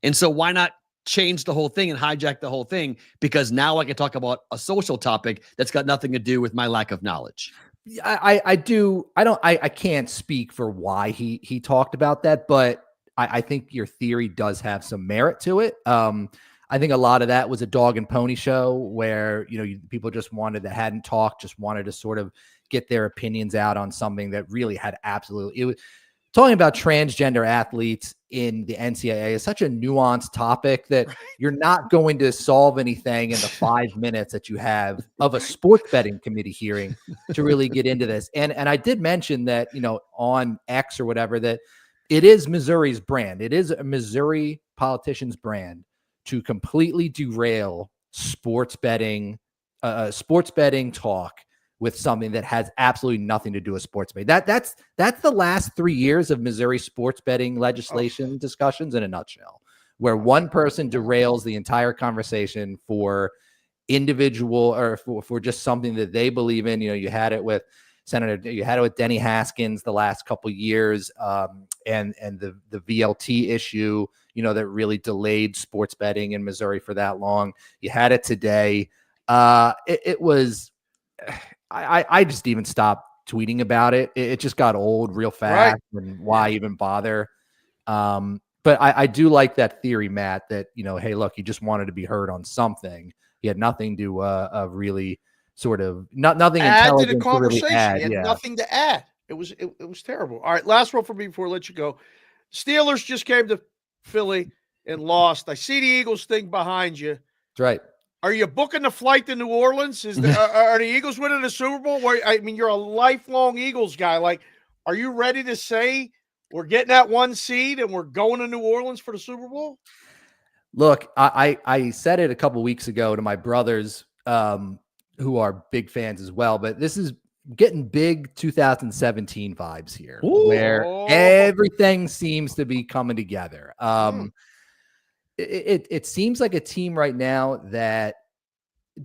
And so why not change the whole thing and hijack the whole thing? Because now I can talk about a social topic that's got nothing to do with my lack of knowledge. I can't speak for why he talked about that, but I think your theory does have some merit to it. I think a lot of that was a dog and pony show where, people just hadn't talked, just wanted to sort of get their opinions out on something that really had talking about transgender athletes in the NCAA is such a nuanced topic that you're not going to solve anything in the 5 minutes that you have of a sports betting committee hearing to really get into this. And I did mention that, on X or whatever, that it is Missouri's brand. It is a Missouri politician's brand to completely derail sports betting talk with something that has absolutely nothing to do with sports betting. That's the last 3 years of Missouri sports betting legislation discussions in a nutshell, where one person derails the entire conversation for individual or for just something that they believe in. You had it with Denny Haskins the last couple of years, and the VLT issue, that really delayed sports betting in Missouri for that long. You had it today. It was. I just even stopped tweeting about it. It just got old real fast, and why even bother? But I do like that theory, Matt, that, hey, look, he just wanted to be heard on something. He had nothing to really sort of nothing add intelligent to the conversation. To really add. He had nothing to add. It was terrible. All right, last one for me before I let you go. Steelers just came to Philly and lost. I see the Eagles thing behind you. That's right. Are you booking the flight to New Orleans? Are the Eagles winning the Super Bowl? You're a lifelong Eagles guy. Like, are you ready to say we're getting that 1 seed and we're going to New Orleans for the Super Bowl? Look, I said it a couple weeks ago to my brothers, who are big fans as well, but this is getting big 2017 vibes here, where everything seems to be coming together. It seems like a team right now that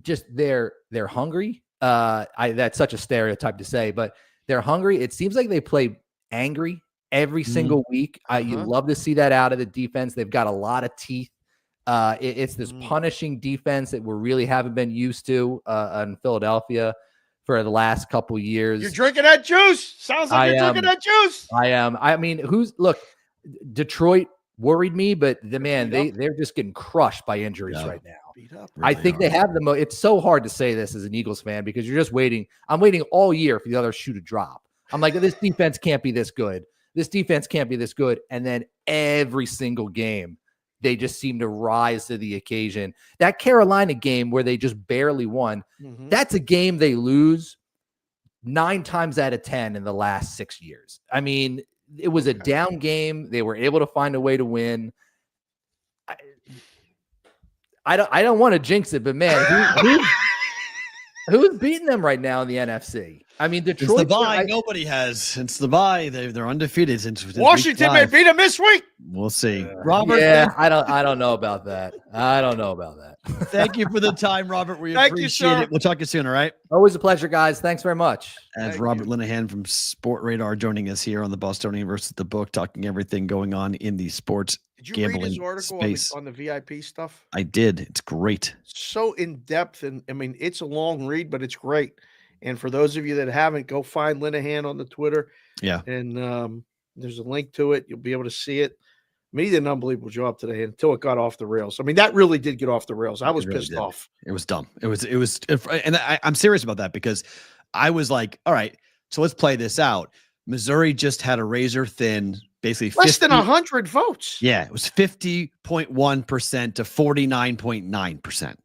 just they're hungry. That's such a stereotype to say, but they're hungry. It seems like they play angry every single week. You love to see that out of the defense. They've got a lot of teeth. It's this punishing defense that we really haven't been used to in Philadelphia for the last couple years. You're drinking that juice. Sounds like you're drinking that juice. I am. I mean, Detroit worried me, but they're just getting crushed by injuries right now. I think they have the most. It's so hard to say this as an Eagles fan because you're just waiting. I'm waiting all year for the other shoe to drop. I'm like, this defense can't be this good. This defense can't be this good. And then every single game, they just seem to rise to the occasion. That Carolina game where they just barely won, that's a game they lose 9 times out of 10 in the last 6 years. I mean, it was a down game. They were able to find a way to win. I don't want to jinx it, but man, who's beating them right now in the NFC? I mean, Detroit. It's the bye. Nobody has. It's the bye. They're undefeated since Washington may beat them this week. We'll see. Robert. Yeah, I don't know about that. Thank you for the time, Robert. We appreciate it. We'll talk to you soon. All right. Always a pleasure, guys. Thanks very much. As Robert Linehan from Sport Radar joining us here on the Bostonian versus the Book, talking everything going on in the sports gambling read his article space. On the VIP stuff? I did. It's great. So in depth, and I mean, it's a long read, but it's great. And for those of you that haven't, go find Linehan on the Twitter. Yeah. And there's a link to it. You'll be able to see it. I mean, he did an unbelievable job today until it got off the rails. I mean, that really did get off the rails. I was pissed off. It was dumb. It was, and I'm serious about that because I was like, all right, so let's play this out. Missouri just had a razor thin, basically less than 100 votes. Yeah. It was 50.1% to 49.9%.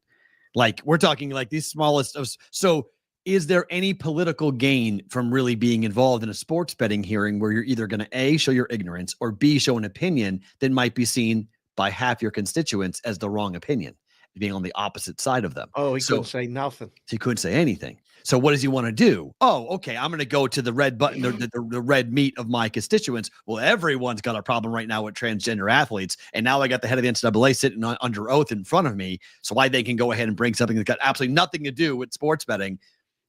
Like, we're talking like these smallest of, so is there any political gain from really being involved in a sports betting hearing where you're either going to A, show your ignorance, or B, show an opinion that might be seen by half your constituents as the wrong opinion, being on the opposite side of them? Oh, he couldn't say nothing. He couldn't say anything. So what does he want to do? Oh, okay, I'm going to go to the red button, the red meat of my constituents. Well, everyone's got a problem right now with transgender athletes. And now I got the head of the NCAA sitting under oath in front of me. So they can go ahead and bring something that's got absolutely nothing to do with sports betting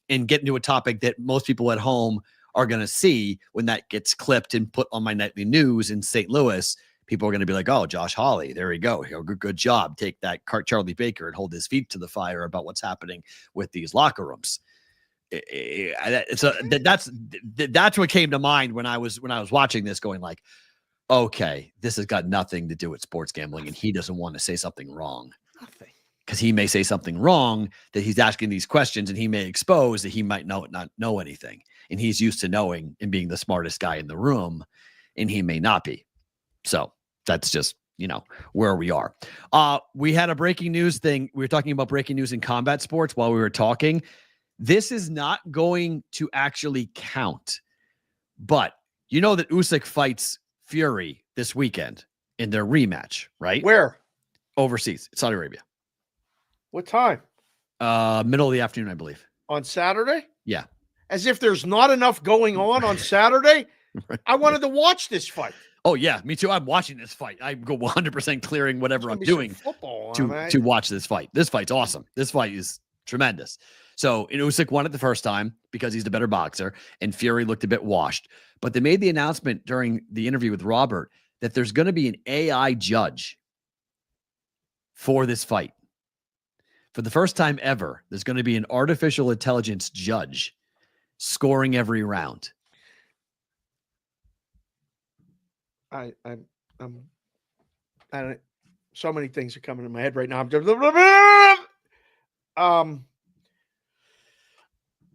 and get into a topic that most people at home are going to see when that gets clipped and put on my nightly news in St. Louis. People are going to be like, oh, Josh Hawley, there we go. Good job. Take that Charlie Baker and hold his feet to the fire about what's happening with these locker rooms. That's what came to mind when I was watching this, going like, okay, this has got nothing to do with sports gambling, and he doesn't want to say something wrong. Nothing. Because he may say something wrong that he's asking these questions, and he may expose that he might not know anything. And he's used to knowing and being the smartest guy in the room. and he may not be. So that's just, where we are. We had a breaking news thing. We were talking about breaking news in combat sports while we were talking. This is not going to actually count, but you know that Usyk fights Fury this weekend in their rematch, right? Where? Overseas, Saudi Arabia. What time? Middle of the afternoon, I believe. On Saturday? Yeah. As if there's not enough going on Saturday. Right. I wanted to watch this fight. Oh yeah, me too. I'm watching this fight. I go 100% clearing whatever I'm doing football to watch this fight. This fight's awesome. This fight is tremendous. So Usyk won it the first time because he's the better boxer, and Fury looked a bit washed. But they made the announcement during the interview with Robert that there's going to be an AI judge for this fight. For the first time ever, there's going to be an artificial intelligence judge scoring every round. I'm so many things are coming in my head right now.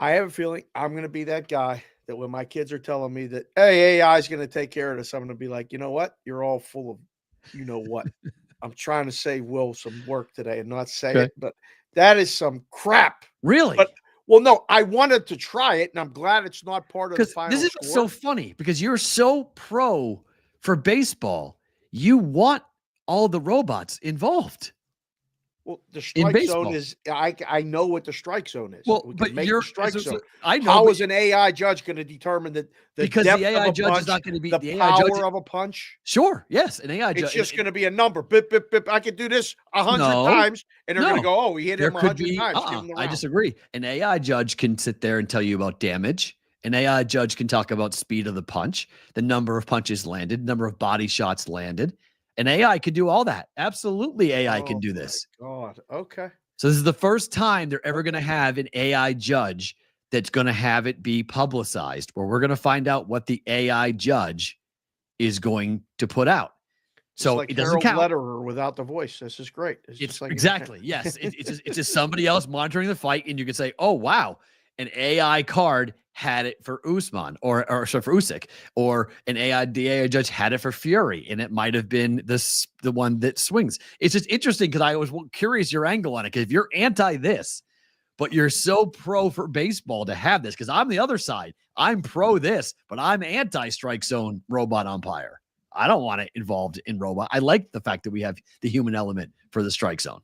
I have a feeling I'm going to be that guy that when my kids are telling me that, hey, AI is going to take care of this, I'm going to be like, you know what? You're all full of, you know what? I'm trying to save Will some work today and not say it, but that is some crap. Really? But, well, no, I wanted to try it, and I'm glad it's not part of the final this is score. so funny because you're so pro for baseball. You want all the robots involved. Well, the strike zone is, I know what the strike zone is. Well, we can but make the strike zone. I know. How is an AI judge going to determine that because the AI judge is not going to be the power of a punch? Sure. Yes. An AI judge. It's just going to be a number. Bip, bip, bip. I could do this 100 times, and they're going to go, oh, we hit him 100 times. Give him the I round. disagree. An AI judge can sit there and tell you about damage. An AI judge can talk about speed of the punch, the number of punches landed, number of body shots landed. An AI could do all that. Absolutely, AI can do this. God, okay. So this is the first time they're ever going to have an AI judge that's going to have it be publicized, where we're going to find out what the AI judge is going to put out. So like it doesn't count. Letterer without the voice. This is great. It's just like exactly yes. It's just somebody else monitoring the fight, and you can say, "Oh wow, an AI card had it for Usman or sorry, for Usyk, or the AI judge had it for Fury, and it might have been the one that swings." It's just interesting because I was curious your angle on it. Because if you're anti this, but you're so pro for baseball to have this, because I'm the other side. I'm pro this, but I'm anti strike zone robot umpire. I don't want it involved in robot. I like the fact that we have the human element for the strike zone.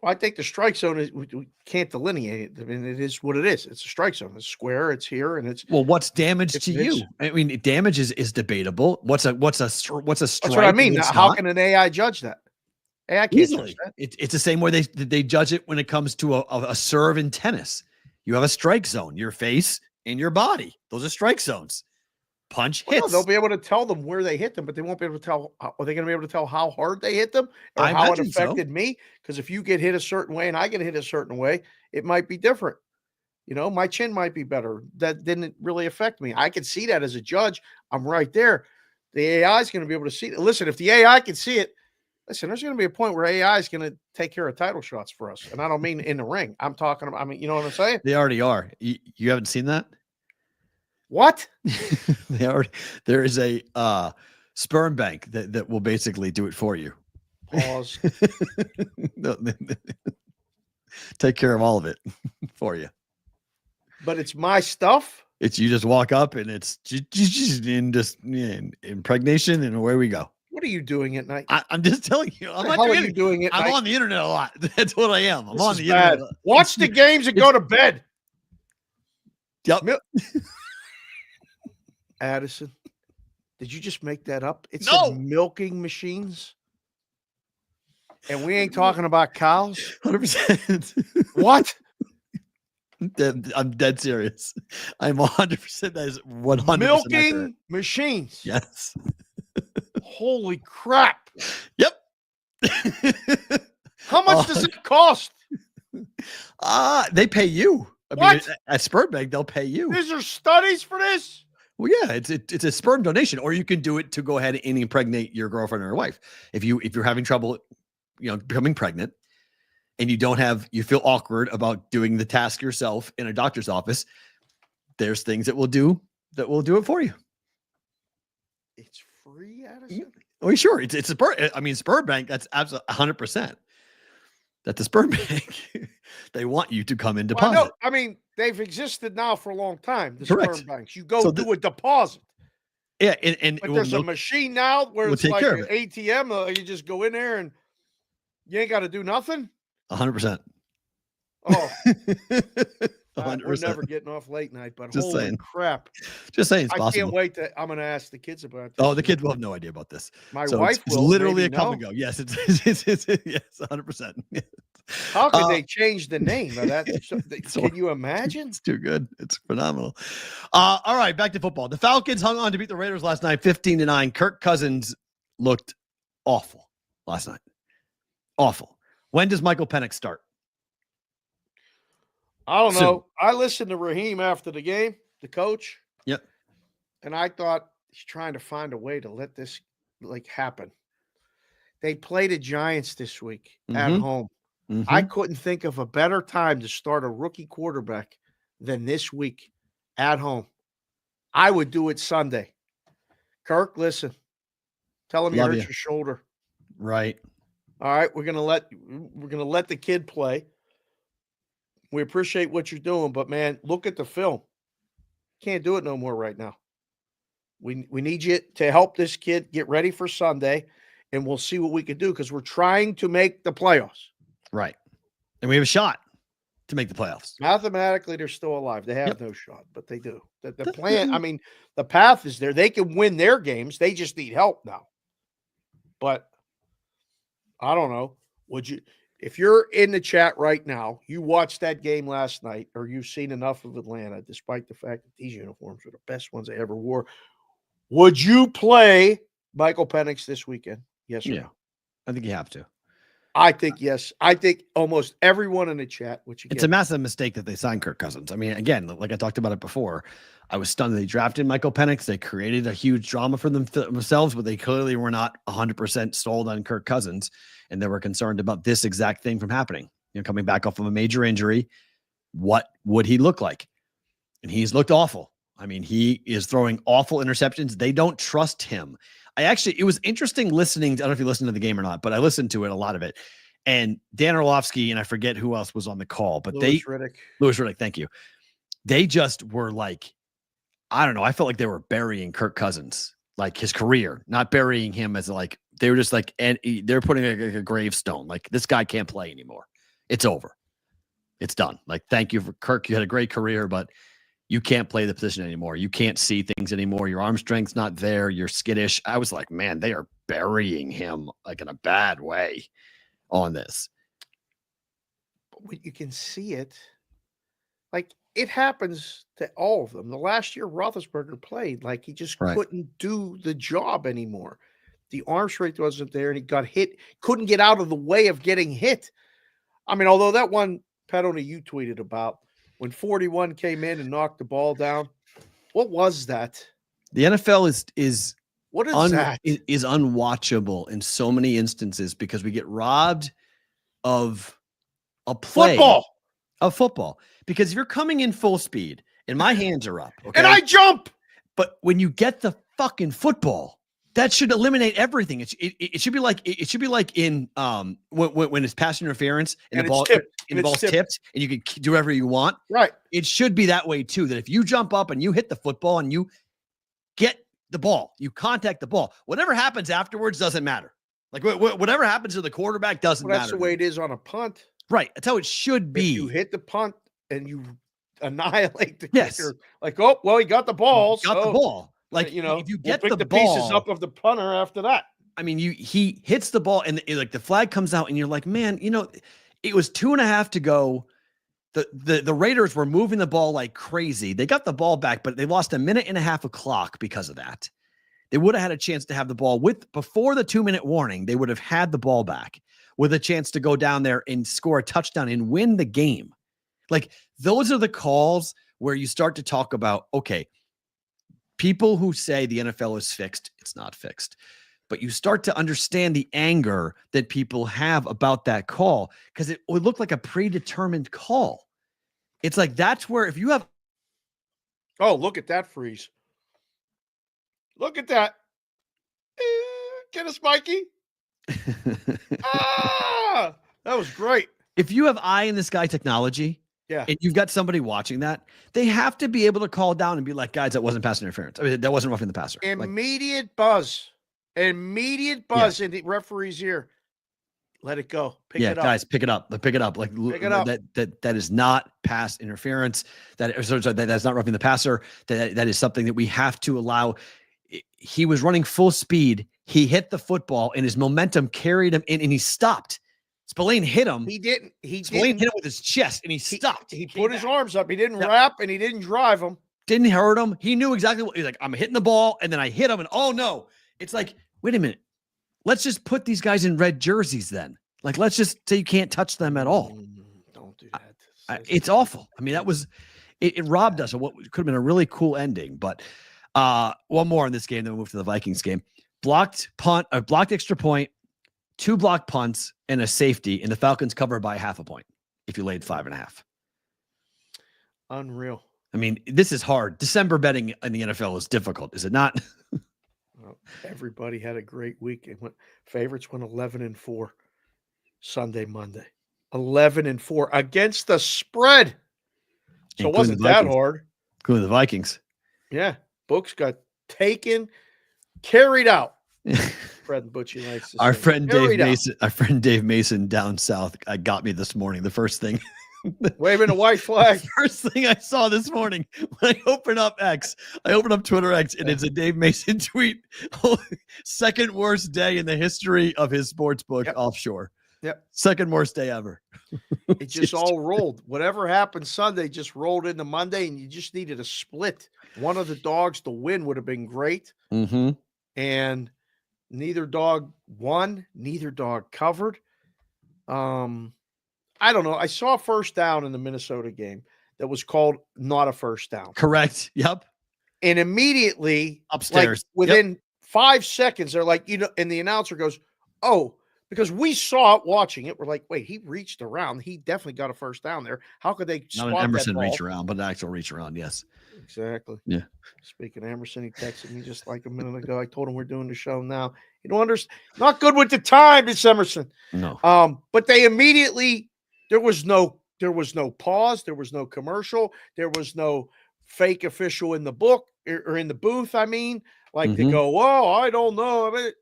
Well, I think the strike zone is, we can't delineate it. I mean, it is what it is. It's a strike zone. It's square. It's here, and it's what's damage to you? I mean, damage is debatable. What's a strike? That's what I mean. How can an AI judge that? AI can't easily. Judge that. It's the same way they judge it when it comes to a serve in tennis. You have a strike zone, your face and your body. Those are strike zones. Punch hits. No, they'll be able to tell them where they hit them, but they won't be able to tell. Are they going to be able to tell how hard they hit them or how it affected me? Because if you get hit a certain way and I get hit a certain way, it might be different. You know, my chin might be better. That didn't really affect me. I can see that as a judge. I'm right there. The AI is going to be able to see it. Listen, if the AI can see it, listen, there's going to be a point where AI is going to take care of title shots for us. And I don't mean in the ring. I'm talking about, you know what I'm saying? They already are. You haven't seen that? What? There is a sperm bank that will basically do it for you. Pause. Take care of all of it for you. But it's my stuff. It's you just walk up and it's just impregnation and away we go. What are you doing at night? I'm just telling you. What the hell are you doing at night? I'm on the internet a lot. That's what I am. I'm on the internet. Watch the games and go to bed. Yep. Addison, did you just make that up? It's milking machines. And we ain't talking about cows. 100%. What? I'm dead serious. I'm 100%. That is 100% milking machines. Yes. Holy crap. Yep. How much does it cost? They pay you. I mean, at Sperm Bank, they'll pay you. These are studies for this? Well, yeah, it's a sperm donation, or you can do it to go ahead and impregnate your girlfriend or your wife. If you're having trouble, becoming pregnant, and you feel awkward about doing the task yourself in a doctor's office, there's things that will do it for you. It's free, Addison? Oh, sure. It's Spur Bank. That's absolutely 100%. That the Spur Bank, they want you to come and deposit. Well, no, I mean, they've existed now for a long time, the Correct. sperm banks. You go do a deposit. Yeah, and but there's a machine now where it's like an ATM. You just go in there and you ain't got to do nothing. 100%. Oh, we're never getting off late night, but just holy saying. Crap. Just saying it's I possible. can't wait I'm going to ask the kids about this. Oh, the kids will have no idea about this. My wife it's will. Literally a come and go. Yes, it's yes, 100%. How could they change the name of that? Can you imagine? It's too good. It's phenomenal. All right, back to football. The Falcons hung on to beat the Raiders last night, 15-9. Kirk Cousins looked awful last night. Awful. When does Michael Penix start? I don't know. I listened to Raheem after the game, the coach. Yep. And I thought he's trying to find a way to let this happen. They play the Giants this week at home. Mm-hmm. I couldn't think of a better time to start a rookie quarterback than this week at home. I would do it Sunday. Kirk, listen. Tell him you hurt your shoulder. Right. All right, we're gonna let the kid play. We appreciate what you're doing, but man, look at the film. Can't do it no more right now. We need you to help this kid get ready for Sunday, and we'll see what we can do because we're trying to make the playoffs. Right. And we have a shot to make the playoffs. Mathematically, they're still alive. They have no shot, but they do. The plan, I mean, the path is there. They can win their games. They just need help now. But I don't know. If you're in the chat right now, you watched that game last night, or you've seen enough of Atlanta, despite the fact that these uniforms are the best ones I ever wore, would you play Michael Penix this weekend? Yes or no? I think you have to. I think yes. I think almost everyone in the chat, which again, it's a massive mistake that they signed Kirk Cousins. I mean, again, like I talked about it before, I was stunned that they drafted Michael Penix. They created a huge drama for themselves, but they clearly were not 100% sold on Kirk Cousins, and they were concerned about this exact thing from happening. You know, coming back off of a major injury, what would he look like? And he's looked awful. I mean, he is throwing awful interceptions. They don't trust him. It was interesting listening. I don't know if you listened to the game or not, but I listened to it, a lot of it. And Dan Orlovsky, and I forget who else was on the call, but Louis Riddick, thank you. They just were like, I don't know. I felt like they were burying Kirk Cousins, like his career, not burying him as they were just like, and they're putting a gravestone. Like, this guy can't play anymore. It's over. It's done. Like, thank you for Kirk. You had a great career, but you can't play the position anymore. You can't see things anymore. Your arm strength's not there. You're skittish. I was like, man, they are burying him like in a bad way on this. But when you can see it, like it happens to all of them. The last year Roethlisberger played, like he just couldn't do the job anymore. The arm strength wasn't there, and he got hit, couldn't get out of the way of getting hit. I mean, although that one penalty you tweeted about, when 41 came in and knocked the ball down, what was that? The NFL is what is that? Is unwatchable in so many instances because we get robbed of a play of football. Because if you're coming in full speed and my hands are up, okay, and I jump, but when you get the fucking football, that should eliminate everything. It should be like in when it's pass interference and the ball's tipped and you can do whatever you want. Right. It should be that way too. That if you jump up and you hit the football and you get the ball, you contact the ball, whatever happens afterwards doesn't matter. Like whatever happens to the quarterback doesn't matter. That's the way it is on a punt. Right. That's how it should be. If you hit the punt and you annihilate the kicker, like, oh well, he got the ball. Got the ball. Like, you know, if you get the ball, pieces up of the punter after that. I mean, he hits the ball and like the flag comes out and you're like, man, you know, it was 2.5 to go. The Raiders were moving the ball like crazy. They got the ball back, but they lost 1.5 minutes of clock because of that. They would have had a chance to have the ball before the 2-minute warning. They would have had the ball back with a chance to go down there and score a touchdown and win the game. Like, those are the calls where you start to talk about, okay, people who say the NFL is fixed, it's not fixed. But you start to understand the anger that people have about that call because it would look like a predetermined call. It's like, that's where if you have. Oh, look at that freeze. Look at that. Get us, Mikey. Ah, that was great. If you have eye in the sky technology, Yeah. and you've got somebody watching that, they have to be able to call down and be like, guys, that wasn't pass interference. I mean, that wasn't roughing the passer. Like, Immediate buzz in the referee's ear. Let it go. Pick it up. Guys, pick it up. Pick it up. Like Pick it up. That is not pass interference. That's not roughing the passer. That is something that we have to allow. He was running full speed. He hit the football, and his momentum carried him in, and he stopped. Spillane hit him. He didn't. Spillane hit him with his chest, and he stopped. He put his arms up. He didn't wrap, and he didn't drive him. Didn't hurt him. He knew exactly what he's like. I'm hitting the ball, and then I hit him, and oh no. It's like, wait a minute. Let's just put these guys in red jerseys then. Like, let's just say you can't touch them at all. Don't do that. It's awful. I mean, that was it robbed us of what could have been a really cool ending. But one more in this game, then we'll move to the Vikings game. Blocked extra point, 2 blocked punts, and a safety, and the Falcons covered by 0.5 point if you laid 5.5. Unreal. I mean, this is hard. December betting in the NFL is difficult, is it not? Well, everybody had a great week. Favorites went 11-4 Sunday, Monday. 11-4 against the spread. So it wasn't that hard. Including the Vikings. Yeah. Books got taken, carried out. Fred and Butchie likes to Our say. friend Dave Mason down south got me this morning. The first thing. Waving a white flag. First thing I saw this morning when I opened up Twitter X, and it's a Dave Mason tweet. Second worst day in the history of his sports book offshore. Yep. Second worst day ever. It just all rolled. Whatever happened Sunday just rolled into Monday, and you just needed a split. One of the dogs to win would have been great. Mm-hmm. And neither dog won. Neither dog covered. I don't know. I saw a first down in the Minnesota game that was called not a first down. Correct. Yep. And immediately upstairs, within 5 seconds, they're like, and the announcer goes, oh, because we saw it watching it. We're like, wait, he reached around. He definitely got a first down there. How could they spot not an Emerson that ball? reach around, but an actual reach around? Yes. Exactly. Yeah. Speaking of Emerson, he texted me just like a minute ago. I told him we're doing the show now. You don't understand. Not good with the time, it's Emerson. No. But they immediately, there was no pause. There was no commercial. There was no fake official in the book or in the booth. I mean, like they go, oh, I don't know. I mean,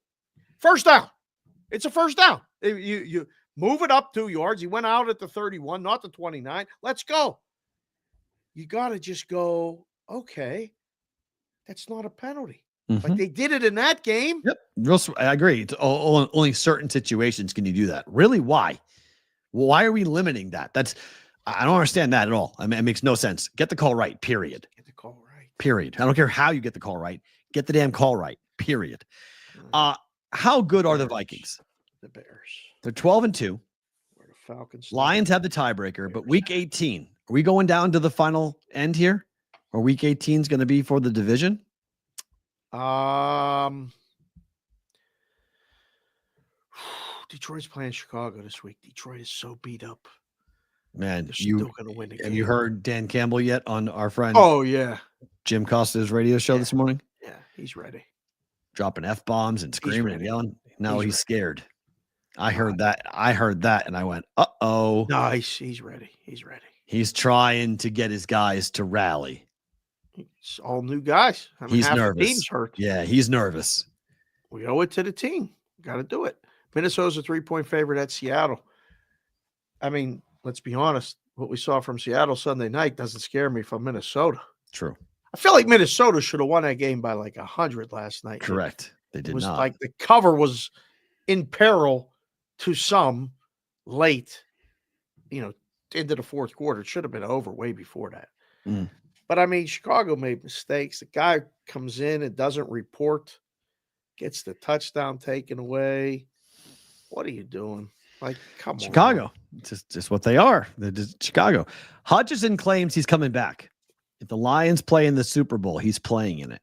first down. It's a first down. You move it up 2 yards. He went out at the 31, not the 29. Let's go. You got to just go, okay, that's not a penalty. Like they did it in that game. Yep. I agree. It's only certain situations can you do that. Really? Why? Why are we limiting that? I don't understand that at all. I mean, it makes no sense. Get the call right, period. Get the call right. Period. I don't care how you get the call right. Get the damn call right, period. How good are the Vikings? The Bears. They're 12-2. Where the Falcons. Lions have the tiebreaker, but week 18, are we going down to the final end here? Or week 18 is going to be for the division? Detroit's playing Chicago this week. Detroit is so beat up. Man, they're still going to win the game. Have you heard Dan Campbell yet on our friend? Oh, yeah. Jim Costa's radio show this morning? Yeah, he's ready. Dropping F-bombs and screaming and yelling. No, he's scared. I heard that, and I went, uh-oh. No, he's ready. He's ready. He's trying to get his guys to rally. It's all new guys. I mean, he's half nervous. The team's hurt. Yeah, he's nervous. We owe it to the team. Got to do it. Minnesota's a 3-point favorite at Seattle. I mean, let's be honest. What we saw from Seattle Sunday night doesn't scare me from Minnesota. True. I feel like Minnesota should have won that game by like 100 last night. Correct. They did it was not. Like the cover was in peril to some late, into the fourth quarter. It should have been over way before that. But I mean, Chicago made mistakes. The guy comes in and doesn't report, gets the touchdown taken away. What are you doing? Like, come on. Chicago. Just what they are. They're just Chicago. Hutchinson claims he's coming back. If the Lions play in the Super Bowl, he's playing in it.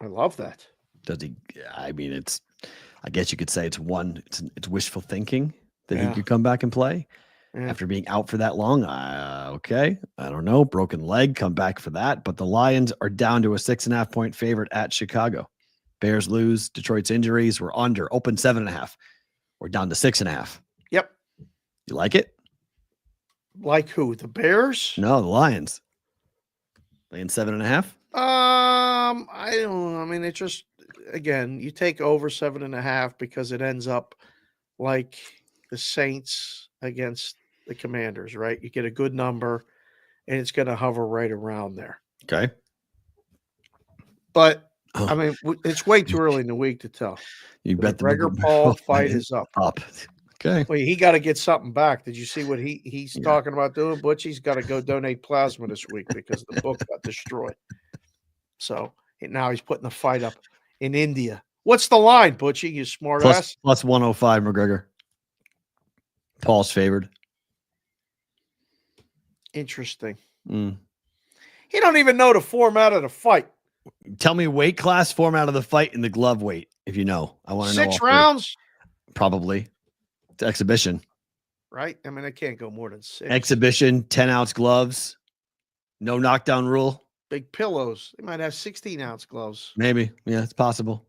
I love that. Does he? I mean, I guess you could say it's wishful thinking that he could come back and play after being out for that long. Okay. I don't know. Broken leg, come back for that. But the Lions are down to a 6.5 point favorite at Chicago. Bears lose. Detroit's injuries. We're under. Open 7.5. We're down to 6.5. Yep. You like it? Like who? The Bears? No, the Lions. Laying 7.5. I don't know. I mean, it just, again, you take over 7.5 because it ends up like the Saints against the Commanders, right? You get a good number and it's going to hover right around there. Okay. But I mean, it's way too early in the week to tell. You The bet the McGregor Paul fight is up. Okay. Well, he got to get something back. Did you see what he's talking about doing? Butch, he's got to go donate plasma this week because the book got destroyed. So now he's putting the fight up in India. What's the line, Butchie? You smart ass. Plus 105, McGregor. Paul's favored. Interesting. Mm. He don't even know the format of the fight. Tell me weight class, format of the fight, and the glove weight, if you know. I want to know. 6 rounds? Probably. It's exhibition. Right? I mean, I can't go more than 6. Exhibition, 10-ounce gloves. No knockdown rule. Big pillows. They might have 16-ounce gloves. Maybe. Yeah, it's possible.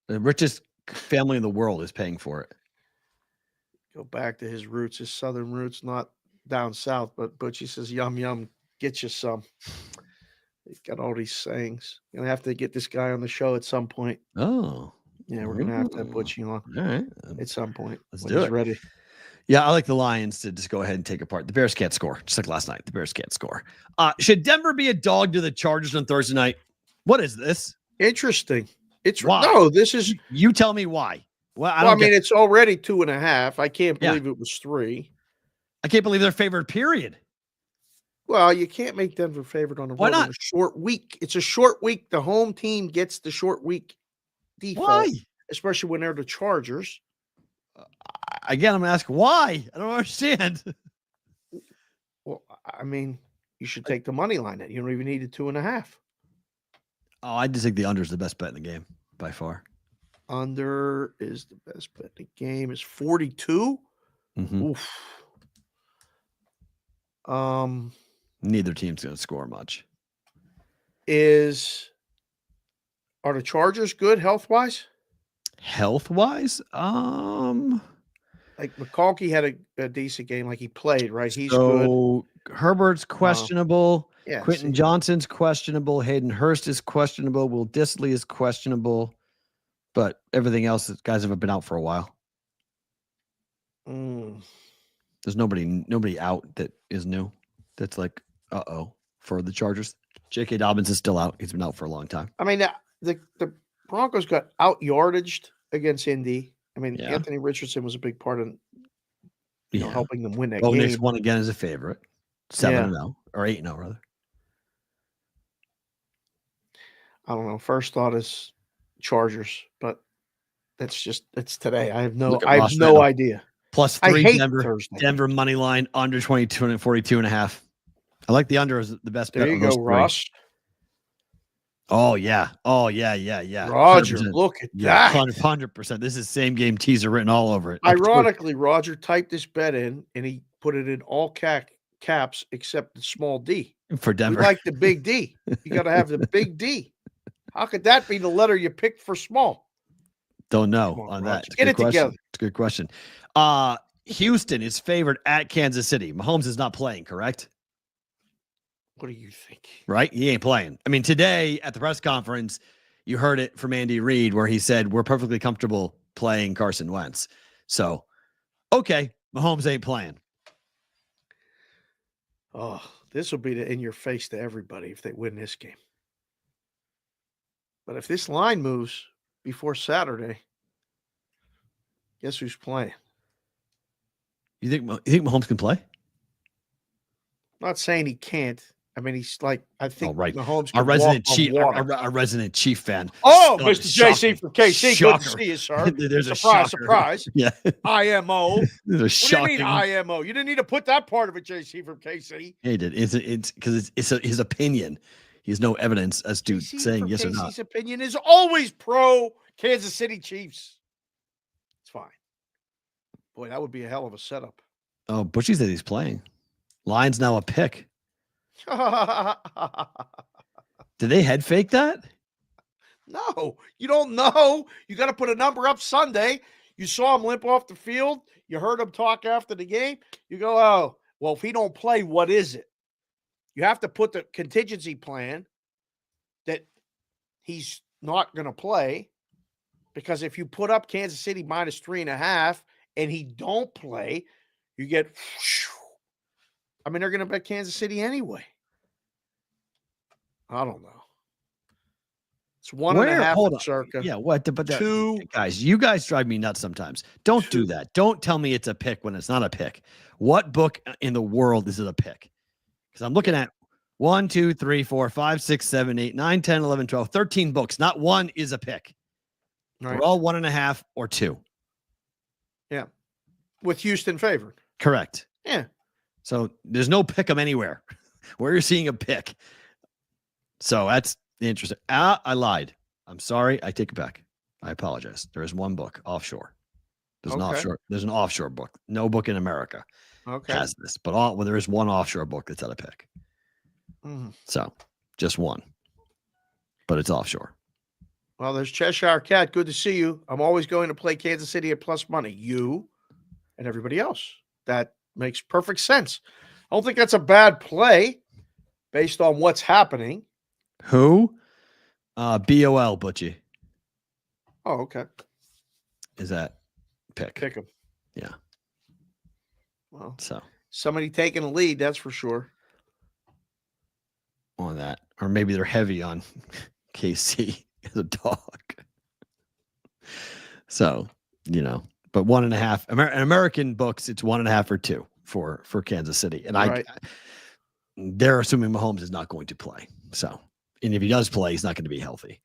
The richest family in the world is paying for it. Go back to his roots, his southern roots, not down south, but Butchie says, yum, yum, get you some. He's got all these sayings. You're going to have to get this guy on the show at some point. Oh. Yeah, we're going to have to have Butchie on All right. at some point. Let's when do he's it. ready. Yeah, I like the Lions to just go ahead and take apart. The Bears can't score, just like last night. The Bears can't score. Should Denver be a dog to the Chargers on Thursday night? What is this? Interesting. It's Why? no, this is. You tell me why. Well, I mean, it's already 2.5. I can't Yeah. believe it was 3. I can't believe they're favored, period. Well, you can't make Denver favored on a Why road in not? a short week. It's a short week. The home team gets the short week default, Why? especially when they're the Chargers. Again, I'm asking why. I don't understand. Well, I mean, you should take the money line. You don't even need a 2.5. Oh, I just think the under is the best bet in the game by far. Under is the best bet in the game. Is 42. Mhm. Oof. Neither team's going to score much. Are the Chargers good health wise? Health wise, Like McConkey had a decent game, like he played, right? He's good. so Herbert's questionable. Yeah, Quentin see. Johnson's questionable. Hayden Hurst is questionable. Will Disley is questionable. But everything else, guys have been out for a while. Mm. There's nobody out that is new. That's like, for the Chargers. J.K. Dobbins is still out. He's been out for a long time. I mean, the Broncos got out yardaged against Indy. I mean, Yeah. Anthony Richardson was a big part of Yeah. helping them win that Bo Nix game. won again as a favorite. 7-0 or 8-0 rather. I don't know. First thought is Chargers, but it's today. I have no Look at Ross no Meadow. idea. Plus I 3 hate Denver. Thursday. Denver money line under 22 and 42.5. I like the under as the best bet. There you on go, those three. Ross. Oh yeah. Roger, 100%. look at Yeah, that. 100%. This is same game teaser written all over it. Ironically, Roger typed this bet in and he put it in all caps except the small D. for We Denver. like the big D. You got to have the big D. How could that be the letter you picked for small? Don't know Come on, on Roger. that. It's a Get good it question. together. It's a good question. Houston is favored at Kansas City. Mahomes is not playing, correct? What do you think? Right? He ain't playing. I mean, today at the press conference, you heard it from Andy Reid where he said, we're perfectly comfortable playing Carson Wentz. So, okay, Mahomes ain't playing. Oh, this will be in your face to everybody if they win this game. But if this line moves before Saturday, guess who's playing? You think Mahomes can play? I'm not saying he can't. I mean, he's like, I think right. Mahomes Our can resident walk on chief, water. our resident chief fan. Oh, Oh, Mr. shocking. JC from KC. Good Shocker. to see you, sir. There's a surprise, shocker. surprise. Yeah, IMO. What there's a do you shocking. mean IMO? You didn't need to put that part of it, JC from KC. He did. It's because it's his opinion. He has no evidence as to JC saying from yes or KC's not. opinion is always pro Kansas City Chiefs. It's fine. Boy, that would be a hell of a setup. Oh, Bushy said he's playing. Lions now a pick. Did they head fake that? No, you don't know. You got to put a number up Sunday. You saw him limp off the field. You heard him talk after the game. You go, oh, well, if he don't play, what is it? You have to put the contingency plan that he's not going to play, because if you put up Kansas City minus 3.5 and he don't play, you get, I mean, they're going to bet Kansas City anyway. I don't know. It's 1.5 Hold on. circa. Yeah, what? But Two. Guys, you guys drive me nuts sometimes. Don't do that. Don't tell me it's a pick when it's not a pick. What book in the world is it a pick? Because I'm looking at 1, 2, 3, 4, 5, 6, 7, 8, 9, 10, 11, 12, 13 books. Not one is a pick. Right. They're all 1.5 or 2. Yeah. With Houston favored. Correct. Yeah. So there's no pick 'em anywhere where you're seeing a pick. So that's interesting. I lied. I'm sorry. I take it back. I apologize. There is one book offshore. There's an offshore. There's an offshore book. No book in America has this, but there is one offshore book that's at a pick. So just one, but it's offshore. Well, there's Cheshire Cat. Good to see you. I'm always going to play Kansas City at plus money. You and everybody else. That makes perfect sense. I don't think that's a bad play based on what's happening. Who? BOL, Butchie. Oh, okay. Is that pick? Pick him. Yeah. Well, so somebody taking a lead, that's for sure. On that. Or maybe they're heavy on KC as a dog. So, but 1.5. American books, it's 1.5 or 2 for Kansas City. And they're assuming Mahomes is not going to play. So, and if he does play, he's not going to be healthy.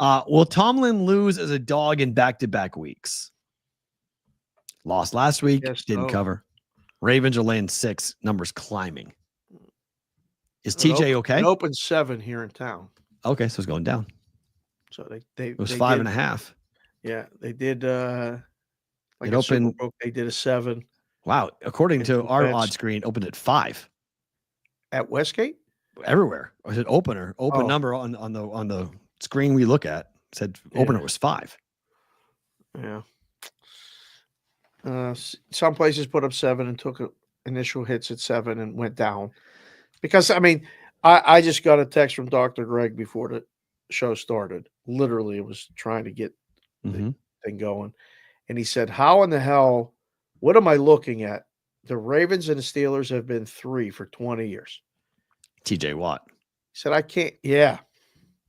Will Tomlin lose as a dog in back-to-back weeks? Lost last week, didn't cover. Ravens are laying 6, numbers climbing. Is TJ okay? It opened 7 here in town. Okay, so it's going down. So it was 5.5. Yeah, they did. It opened. They did a 7. Wow, according to our odd screen, opened at 5 at Westgate. Everywhere. Was it opener? Open number on the screen we look at said opener was 5. Yeah. Some places put up 7 and took initial hits at 7 and went down. Because, I mean, I just got a text from Dr. Greg before the show started. Literally, it was trying to get the thing going. And he said, how in the hell, what am I looking at? The Ravens and the Steelers have been 3 for 20 years. TJ Watt. He said, I can't. Yeah.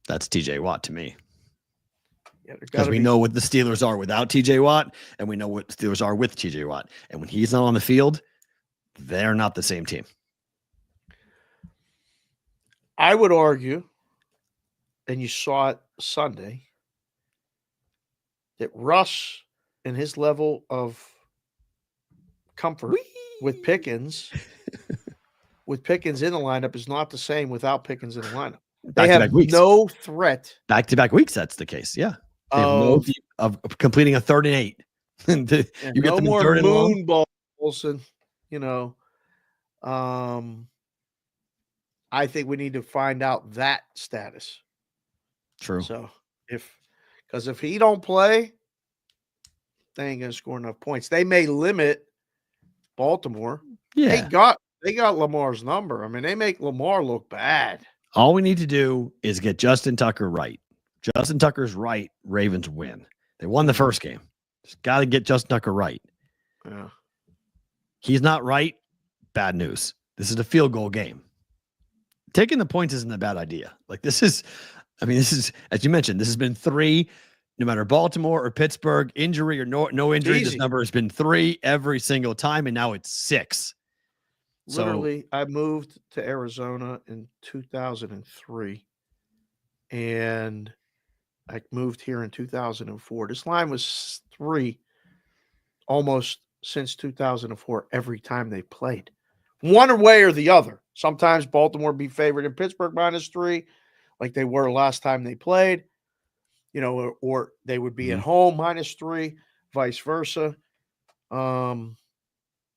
That's TJ Watt to me. Yeah, because we know what the Steelers are without TJ Watt, and we know what the Steelers are with TJ Watt. And when he's not on the field, they're not the same team. I would argue, and you saw it Sunday, that Russ and his level of comfort with Pickens in the lineup is not the same without Pickens in the lineup. They have no threat. Back-to-back weeks, that's the case. Yeah. They have no of completing a 3rd and 8. You get them more 3rd and long. moon balls, and I think we need to find out that status. True. So because if he don't play, they ain't gonna score enough points. They may limit Baltimore. Yeah. They got Lamar's number. I mean, they make Lamar look bad. All we need to do is get Justin Tucker right. Justin Tucker's right. Ravens win. They won the first game. Just got to get Justin Tucker right. Yeah. He's not right. Bad news. This is a field goal game. Taking the points isn't a bad idea. This is, as you mentioned, this has been 3, no matter Baltimore or Pittsburgh, injury or no injury. Easy. This number has been 3 every single time, and now it's 6. Literally, I moved to Arizona in 2003, and I moved here in 2004. This line was 3 almost since 2004 every time they played. One way or the other. Sometimes Baltimore be favored in Pittsburgh -3, like they were last time they played, or they would be at home -3, vice versa.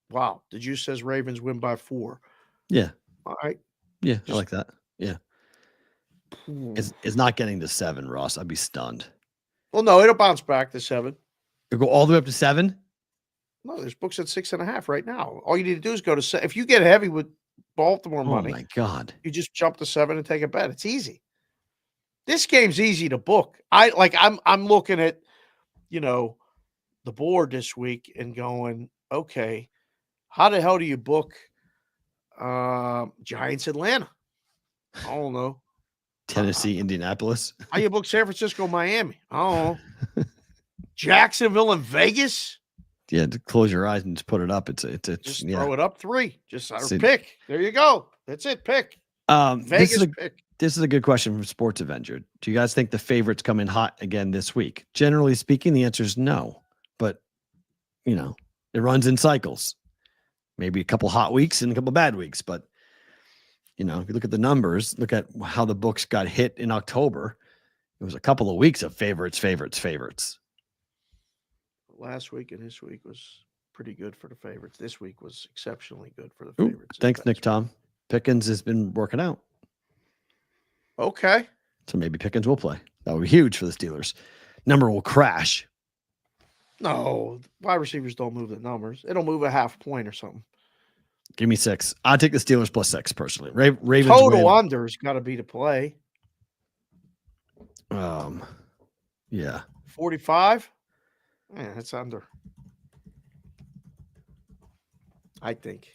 Wow. The juice says Ravens win by 4. Yeah. All right. Yeah. I like that. Yeah. It's not getting to 7, Ross. I'd be stunned. Well, no, it'll bounce back to 7. It'll go all the way up to 7. No, there's books at 6.5 right now. All you need to do is go to 7. If you get heavy with Baltimore money, Oh my God. you just jump to 7 and take a bet. It's easy. This game's easy to book. I'm looking at, the board this week and going, okay, how the hell do you book Giants Atlanta? I don't know. Tennessee, Indianapolis. How you book San Francisco, Miami? I don't know. Jacksonville and Vegas? Yeah, to close your eyes and just put it up. It's Just yeah. throw it up 3. Just See- pick. There you go. That's it. Pick. This Pick. is a good question from Sports Avenger. Do you guys think the favorites come in hot again this week? Generally speaking, the answer is no. But it runs in cycles. Maybe a couple hot weeks and a couple bad weeks. But if you look at the numbers, look at how the books got hit in October. It was a couple of weeks of favorites. Last week and this week was pretty good for the favorites. This week was exceptionally good for the Ooh, favorites. thanks, Nick Tom. Pickens has been working out. Okay. So maybe Pickens will play. That would be huge for the Steelers. Number will crash. No, wide receivers don't move the numbers. It'll move a half point or something. Give me 6. I'll take the Steelers plus 6 personally. Ravens Total win. under's got to be the play. Yeah. 45? Yeah, that's under. I think.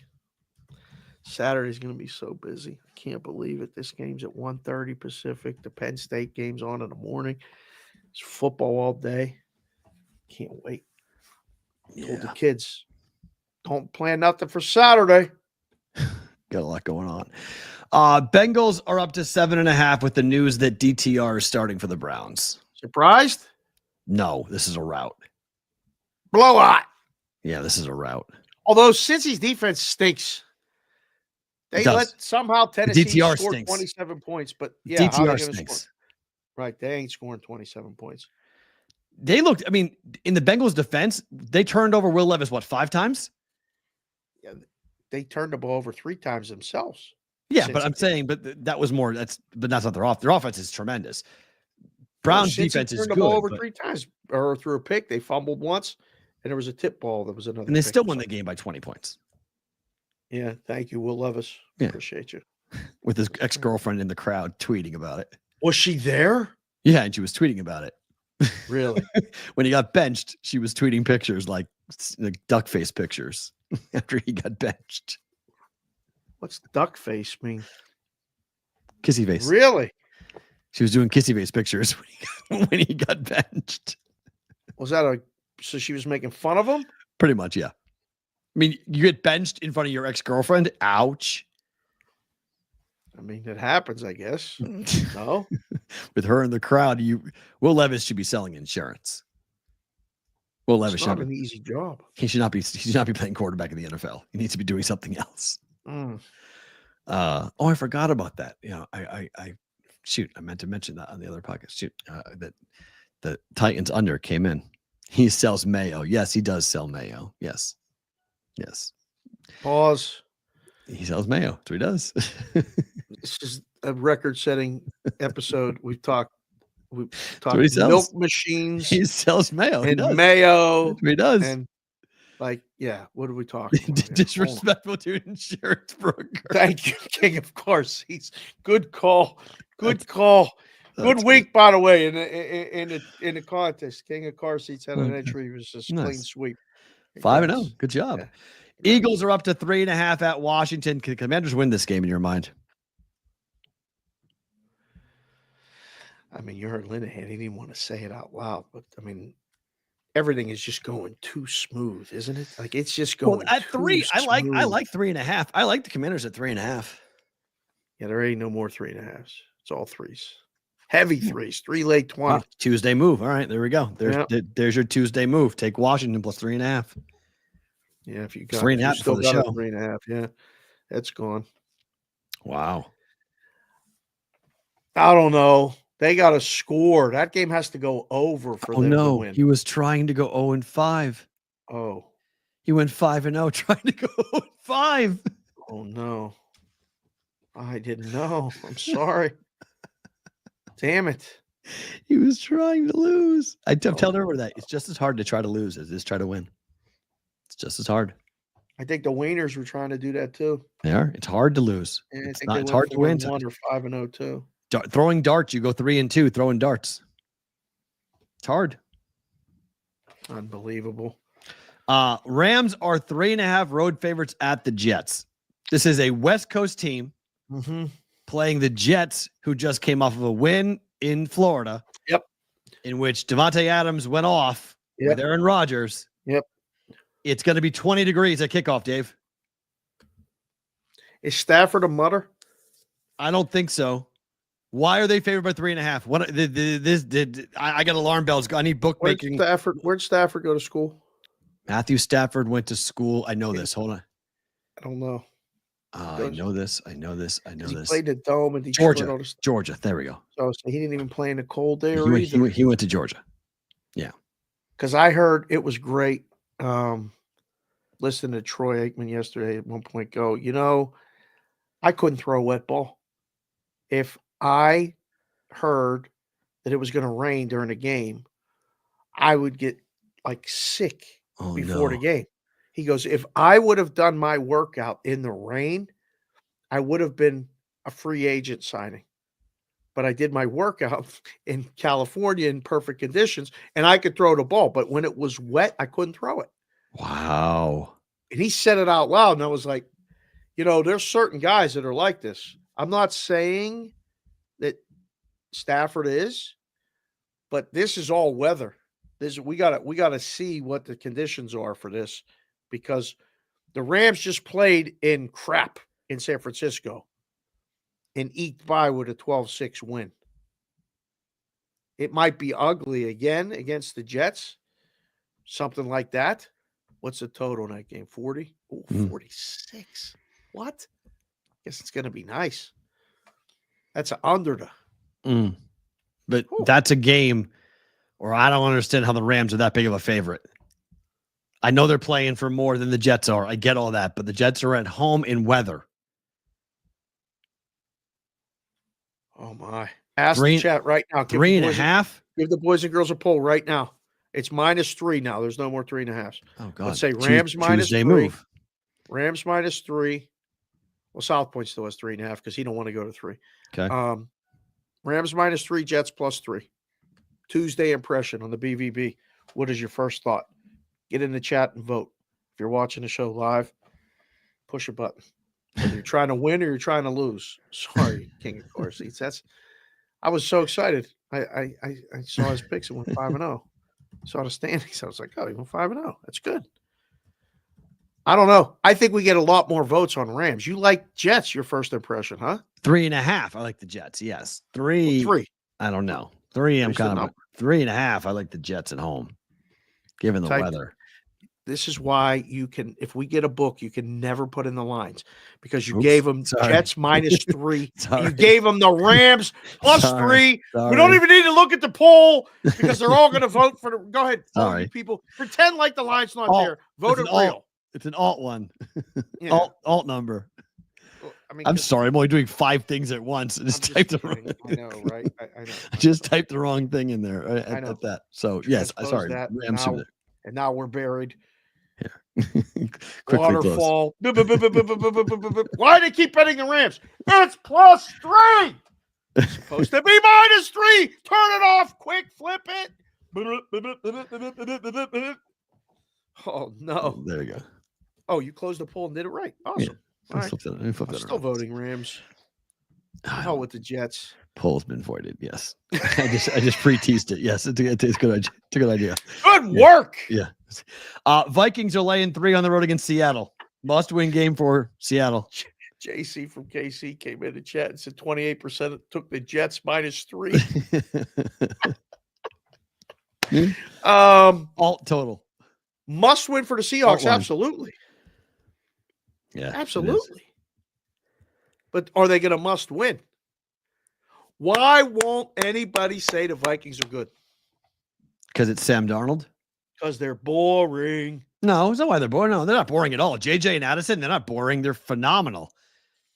Saturday's going to be so busy. I can't believe it. This game's at 1:30 Pacific. The Penn State game's on in the morning. It's football all day. Can't wait. Told the kids, don't plan nothing for Saturday. Got a lot going on. Bengals are up to 7.5 with the news that DTR is starting for the Browns. Surprised? No, this is a rout. Blowout. Yeah, this is a rout. Although Cincy's defense stinks. They It does. let somehow Tennessee DTR score stinks. 27 points, but yeah, how are they DTR gonna stinks. score? Right, they ain't scoring 27 points. They looked, in the Bengals defense, they turned over Will Levis, 5 times? Yeah, they turned the ball over 3 times themselves. Yeah, Cincy but I'm did. saying, that's not their offense. Their offense is tremendous. Browns Cincy defense is turned good. the ball over but- 3 times or threw a pick. They fumbled once, and there was a tip ball that was another. and they pick still or won the something. game by 20 points Yeah, thank you, Will Levis. Yeah. Appreciate you. with his ex-girlfriend in the crowd tweeting about it. Was she there? Yeah, and she was tweeting about it. Really? When he got benched, she was tweeting pictures like duck face pictures after he got benched. What's duck face mean? Kissy face. Really? She was doing kissy face pictures when he got benched. Was that so she was making fun of him? Pretty much, yeah. You get benched in front of your ex-girlfriend. Ouch. I mean, it happens, I guess. No? With her in the crowd, Will Levis should be selling insurance. Will Levis It's should not not an easy job. he should not be playing quarterback in the NFL. He needs to be doing something else. Mm. I forgot about that. I meant to mention that on the other podcast. That the Titans under came in. He sells mayo. Yes, he does sell mayo. Yes. Pause. He sells mayo. That's what he does. This is a record-setting episode. We've talked what he sells. milk machines He sells mayo. He and does. mayo. That's what he does. And what are we talking about? here? Hold on. Disrespectful to an insurance broker. Thank you, King of Course. He's good call. Good call. Good That's week, by the way, in the contest. King of Car Seats had an Okay. entry. It was a Nice. clean sweep. 5-0. Congrats. Good job. Yeah. Eagles are up to 3.5 at Washington. Can the Commanders win this game in your mind? I mean, you heard Linehan. He didn't want to say it out loud, but everything is just going too smooth, isn't it? Like it's just going At too 3, I like smooth. 3.5. I like the Commanders at 3.5. Yeah, there ain't no more 3.5s. It's all 3s. Heavy 3s. 3 late 20. Wow, Tuesday move. All right, there we go. There's your Tuesday move. Take Washington plus 3.5. Yeah, if you got 3.5 you still for the got show. a 3.5. Yeah, that's gone. Wow. I don't know. They got to score. That game has to go over for Oh them to no, win. he was trying to go 0-5. Oh, He went 5-0, trying to go 0-5. oh no. I didn't know. I'm sorry. Damn it. He was trying to lose. I'm telling everyone that it's just as hard to try to lose as it is try to win. It's just as hard. I think the Wieners were trying to do that too. They are. It's hard to lose. And It's hard to win. 1 or 5-0 too. Throwing darts, you go 3-2 throwing darts. It's hard. Unbelievable. Rams are 3.5 road favorites at the Jets. This is a West Coast team playing the Jets, who just came off of a win in Florida. Yep. In which Devontae Adams went off with Aaron Rodgers. Yep. It's going to be 20 degrees at kickoff, Dave. Is Stafford a mutter? I don't think so. Why are they favored by 3.5? What I got alarm bells. I need bookmaking. Where'd Stafford go to school? Matthew Stafford went to school. I know this. Hold on. I don't know. I know this. I know this. He played the Dome in Detroit. Georgia. There we go. So he didn't even play in a cold day He went to Georgia. Yeah. Because I heard it was great. Listening to Troy Aikman yesterday at one point go, I couldn't throw a wet ball. If I heard that it was going to rain during the game, I would get sick before the game. He goes, if I would have done my workout in the rain, I would have been a free agent signing. But I did my workout in California in perfect conditions, and I could throw the ball. But when it was wet, I couldn't throw it. Wow. And he said it out loud, and I was like, there's certain guys that are like this. I'm not saying that Stafford is, but this is all weather. We gotta see what the conditions are for this, because the Rams just played in crap in San Francisco and eked by with a 12-6 win. It might be ugly again against the Jets, something like that. What's the total in that game? 40? Oh, 46. What? Guess it's going to be nice. That's an under. But that's a game where I don't understand how the Rams are that big of a favorite. I know they're playing for more than the Jets are. I get all that, but the Jets are at home in weather. Oh, my. Ask the chat right now. 3.5? Give the boys and girls a poll right now. It's -3 now. There's no more 3.5s. Oh, God. Let's say Rams Tuesday -3. move. Rams -3. Well, South Point still has 3.5 because he don't want to go to 3. Okay. Rams -3, Jets +3. Tuesday impression on the BVB. What is your first thought? Get in the chat and vote. If you're watching the show live, push a button. Whether you're trying to win or you're trying to lose. Sorry, King of Car Seats. I was so excited. I saw his picks and went 5-0. Saw the standings. I was like, oh, he went 5-0. That's good. I don't know. I think we get a lot more votes on Rams. You like Jets, your first impression, huh? 3.5. I like the Jets. Yes. 3. Well, 3. I don't know. 3. I'm kind of 3.5. I like the Jets at home, given the weather. This is why you can, if we get a book, you can never put in the lines because you gave them Jets -3. You gave them the Rams +3. We don't even need to look at the poll because they're all going to vote for the. Go ahead. Sorry. People. Pretend like the line's not there. Vote it real. It's an alt one. Yeah. alt number. Well, I'm sorry. I'm only doing 5 things at once. I just typed the wrong. I know, right? I know. I just typed the wrong thing in there at that. So, yes. Sorry. Rams and now we're buried. Yeah. Waterfall. Why do they keep betting the Rams? It's +3. It's supposed to be -3. Turn it off. Quick. Flip it. Oh, no. There you go. Oh, you closed the poll and did it right. Awesome. Yeah. All right. I'm still voting Rams. Hell with the Jets. Poll's been voided. Yes. I just pre-teased it. Yes. It's a good idea. Good work. Yeah. Vikings are laying 3 on the road against Seattle. Must-win game for Seattle. JC from KC came in the chat and said 28% took the Jets -3. Alt total. Must win for the Seahawks. Absolutely. Yeah. Absolutely. But are they going to must win? Why won't anybody say the Vikings are good? Because it's Sam Darnold? Because they're boring. No, it's not why they're boring. No, they're not boring at all. JJ and Addison, they're not boring. They're phenomenal.